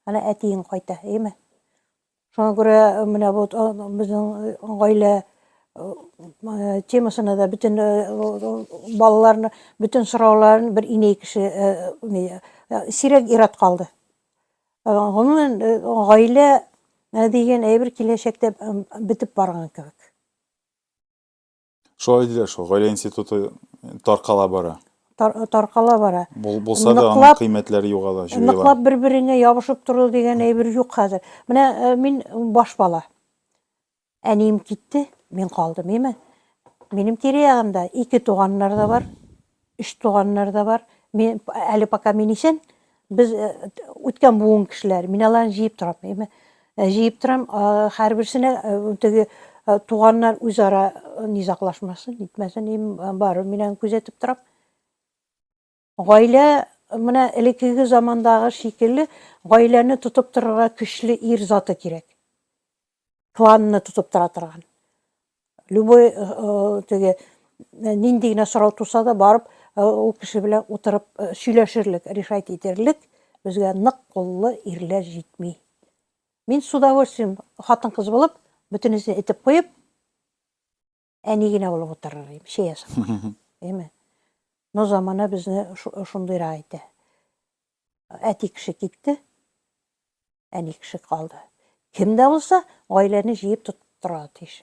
Ана әтиең кайта, әйме? Шуңа күрә менә бу безнең гаилә темасына да бүтән балаларны, бүтән сорауларын бер инәй кеше сирәк ират калды. Гомумән гаилә дигән әйбер киләчәктә бетеп барган кебек. Шулай диләр, шул гаилә институты таркала бара. Таркала бара. Булса да аның кыйммәтләре югала, җуела. Ныклап бер-береңә ябышып тору дигән әйбер юк хәзер. Менә мин баш бала. Әнием китте, мин калдым, әйме? Минем тирә-ягымда 2 туганнар да бар, 3 туганнар да бар. Мин әле пока мин исән, без үткән буын кешеләр, мин аларны җыеп торам, әйме? Җыеп торам, һәрберсенә теге туганнар үзара низаклашмасын, итмәсен, бар, мин күзәтеп торам. Гаилә, менә элеккеге замандагы шикелле, гаиләне тотып торырга көчле ир заты кирәк. Кланны тотып тора торган. Любой теге нинди генә сорау туса да барып, ул кеше белән утырып сөйләшерлек, решать итерлек безгә нык куллы ирләр җитми. Мин с удовольствием хатын-кыз булып, бөтенесен әйтеп куеп, әни генә булып утырыр, шәясем. Әйме? Но замана безне шундыйрак итә. Әти кеше китте, әни кеше калды. Кем дә булса, гаиләне җыеп тотып тора тиеш.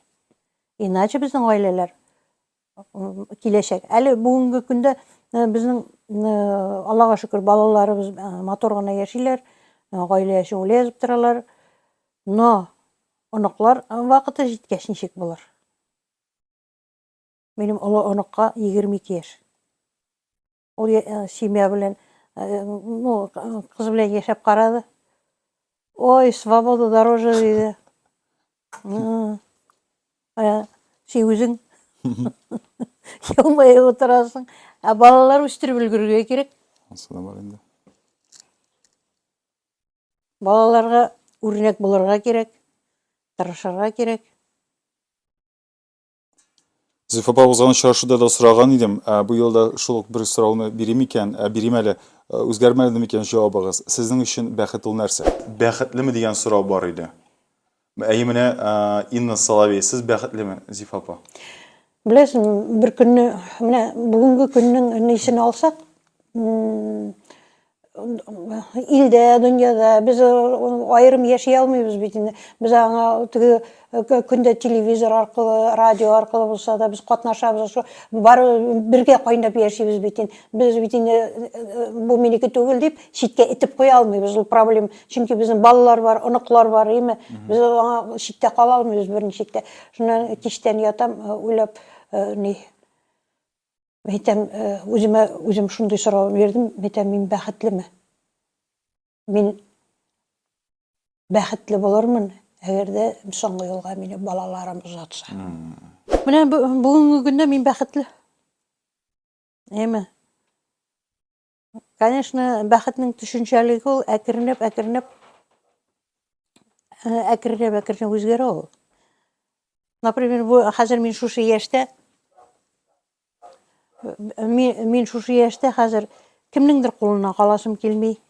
Иначе безнең гаиләләр киләчәк. Әле бүгенге көндә безнең Аллага шөкер балаларыбыз матур гына яшиләр, гаилә өчен үлә язып торалар. Но оныклар вакыты җиткәч ничек булыр? Минем олы оныкка 22 яшь. Ул семья белән, кыз белән яшәп карады. Ой, свобода дороже диде. Син үзең елмай утырасың. Балалар үстереп өлгөргә кирәк. Ансы да бар инде. Балаларга үрнәк булырга кирәк, тырышырга кирәк. Зифа апабыздан очрашуда да сұраған идем. Бу елда шул ук бер сорауны бирим икән, бирим әле. Үзгәрмәде микән җавабыгыз? Сезнең өчен бәхет ул нәрсә? Бәхетлеме дигән сорау бар иде. Әйе менә Инна Соловей, сез бәхетлеме, Зифа апа? Беләсең, бер көнне, менә бүгенге көннең нисен алсак, илдә, дөньяда без айрым яши алмыйбыз бит инде. Без аңа теге көндә телевизор аркылы, радио аркылы булса да без катнашабыз, бары бергә кайнап яшибез бит инде. Без бит инде бу минеке түгел дип читкә итеп куя алмыйбыз, ул проблема. Чөнки безнең балалар бар, оныклар бар, име? Без аңа читтә кала алмыйбыз бер ничектә. Шуннан кичтән ятам, уйлап, ни Әйтәм, үзем шундый сорау бирдем, әйтәм, мин бәхетлеме? Мин бәхетле булырмын, әгәр дә соңгы елга мине балаларым озатса. Менә бүгенге көндә мин бәхетле. Әйме? Конечно, бәхетнең төшенчәлеге ул әкренеп үзгәрә ул. Например, бу хәзер мин шушы яшьтә хәзер кемнеңдер кулына каласым килми.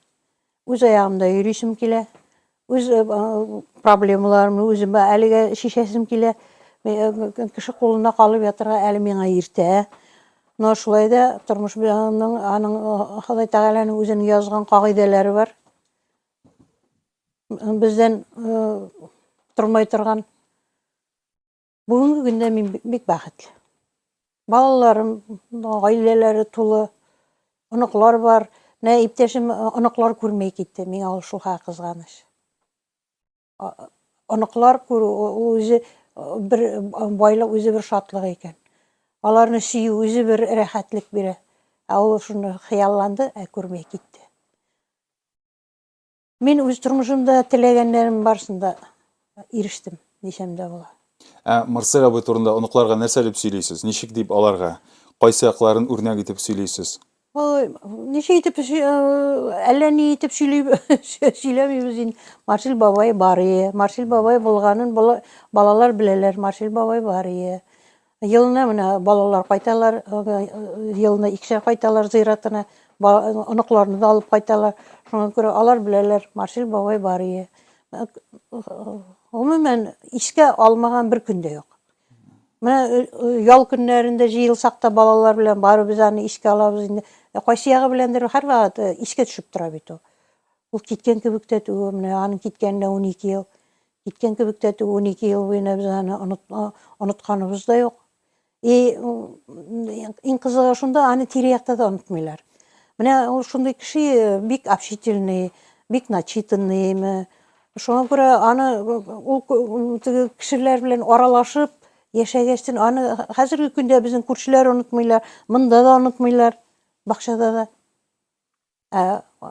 Үз аягымда йөрисем килә. Үз проблемаларымны үзем әлегә шешәсем килә. Кеше кулына калып ятырга әле миңа иртә. Но шулай да тормыш белән аның Ходай Тәгаләнең үзенең язган кагыйдәләре бар. Бездән тормай торган. Бүгенге көндә мин бик бәхетле. Балаларым, гаиләләре тулы, оныклар бар. Менә иптәшем оныклар күрмәй китте, миңа ул шуга кызганыч. Оныклар күрү үзе бер байлык, үзе бер шатлык икән. Аларны сөю үзе бер рәхәтлек бирә. Ул шуны хыялланды, күрмәй китте. Мин үз тормышымда теләгәннәрем барсында ирештем, дисәм дә була. Марсель абый турында оныкларга нәрсә дип сөйлисез? Ничек дип аларга? Кайсы якларын үрнәк итеп сөйлисез? Ничек итеп, әллә ни итеп сөйләмибез инде. Марсель бабай бар ие. Марсель бабай булганын балалар беләләр. Марсель бабай бар ие. Елына менә балалар кайталар, елына икешәр кайталар зыяратына, оныкларны да алып кайталар. Шуңа күрә алар беләләр, Марсель бабай бар ие. Гомумән искә алмаган бер көн дә юк. Менә ял көннәрендә җыелсак та балалар белән барыбыз аны искә алабыз инде. Кайсы ягы беләндер һәрвакыт искә төшеп тора бит ул. Ул киткән кебек тә түгел, менә аның киткәненә 12 ел. Киткән кебек тә түгел, 12 ел буена без аны онытканыбыз да юк. Иң кызыгы шунда, аны тирә-якта да онытмыйлар. Менә ул шундый кеше бик общительный, бик начитанный. Шуңа күрә аны ул кешеләр белән аралашып яшәгәчтен аны хәзерге көндә безнең күршеләр онытмыйлар, монда да онытмыйлар, бакчада да.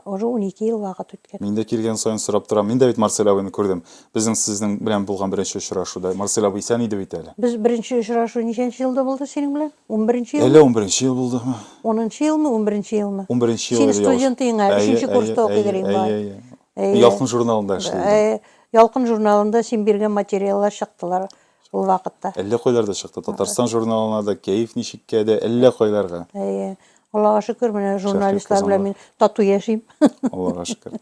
Уже 12 ел вакыт үткән. Мин дә килгән саен сорап торам. Мин дә бит Марсель абыйны күрдем. Безнең сезнең белән булган беренче очрашуда. Марсель абый исән иде бит әле. Без беренче очрашу ничәнче елда булды синең белән? 11нче ел. Әле 11нче ел булдымы? 10нчы елмы, 11нче елмы? 11нче ел. Син студент иңә, 3нче курста укыйдыр иң. Ялкын журналында эшләдем. Ялкын журналында син биргән материаллар чыктылар ул вакытта. Әллә кайларда чыкты. Татарстан журналына да, Кәеф ничеккә дә, әллә кайларга. Аллага шөкер, менә журналистлар белән мин тату яшим. Аллага шөкер.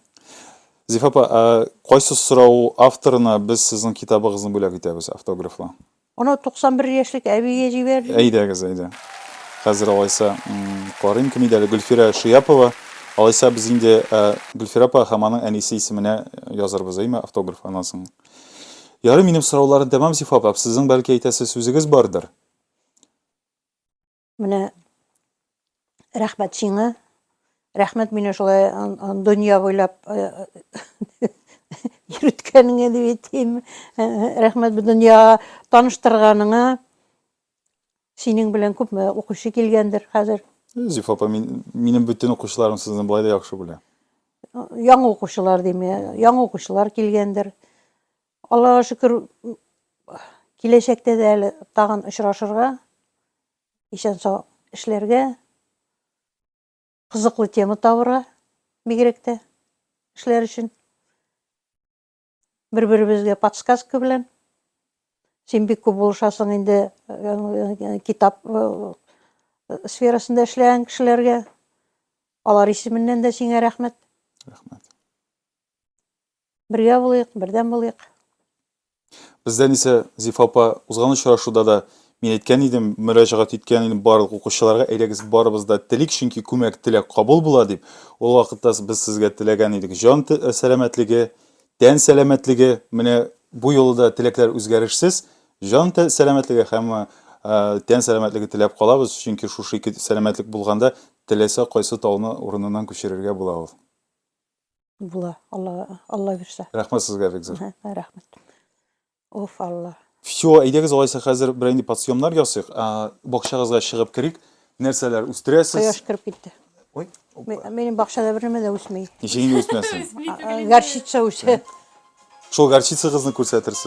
Зифа апа, кайсы сорау авторына без сезнең китабыгызны бүләк итәбез автографлы? Аны 91 яшьлек әбигә җибәрдем. Әйдәгез, әйдә. Хәзер алайса, карыйм кем иде әле? Гөлфирә Шияпова. Алайса без инде Гөлфирә апа һәм аның әнисе исеменә язарбыз, әйме, автограф анасын. Ярый, минем сорауларым тәмам, Зифа апа. Сезнең бәлки әйтәсе сүзегез бардыр. Менә рәхмәт сиңа. Рәхмәт мине шулай дөнья буйлап йөрткәнеңә дип әйтим. Рәхмәт бу дөньяга таныштырганыңа. Синең белән күпме укучы килгәндер хәзер. Зифа апа, минем бөтен укучыларым сезне булай да яхшы белә. Яңа укучылар диме, яңа укучылар килгәндер. Аллага шөкер, киләчәктә дә әле тагын очрашырга, исән сау эшләргә, кызыклы тема табырга, бигрәк тә эшләр өчен. Бер-беребезгә подсказка белән Сен бик күп булышасың инде китап сферасында эшләгән кешеләргә. Алар исеменнән дә сиңа рәхмәт. Рәхмәт. Бергә булыйк, бердәм булыйк. Бездән исә Зифа апа узган очрашуда да мин әйткән идем, мөрәҗәгать иткән идем барлык укучыларга, әйдәгез барыбыз да телик, чөнки күмәк теләк кабул була дип. Ул вакытта без сезгә теләгән идек җан сәламәтлеге, тән сәламәтлеге, менә бу юлы да теләкләр үзгәрешсез, җан сәламәтлеге һәм тән сәламәтлеге теләп калабыз, чөнки шушы ике сәламәтлек булганда теләсә кайсы тауны урыныннан күчерергә була ул. Була, Алла бирсә. Рәхмәт сезгә, Бекзат. Рәхмәт. Оф, Алла. Все, әйдәгез алайса хәзер бер инде подсъемнар ясыйк. Бакчагызга чыгып керик. Нәрсәләр үстерәсез? Кояш кіріп кетті. Ой, Менің бақшада бір неме дә үсмей. ничек инде үсмәсен? Горчица үсә. Шул горчицагызны күрсәтерсез.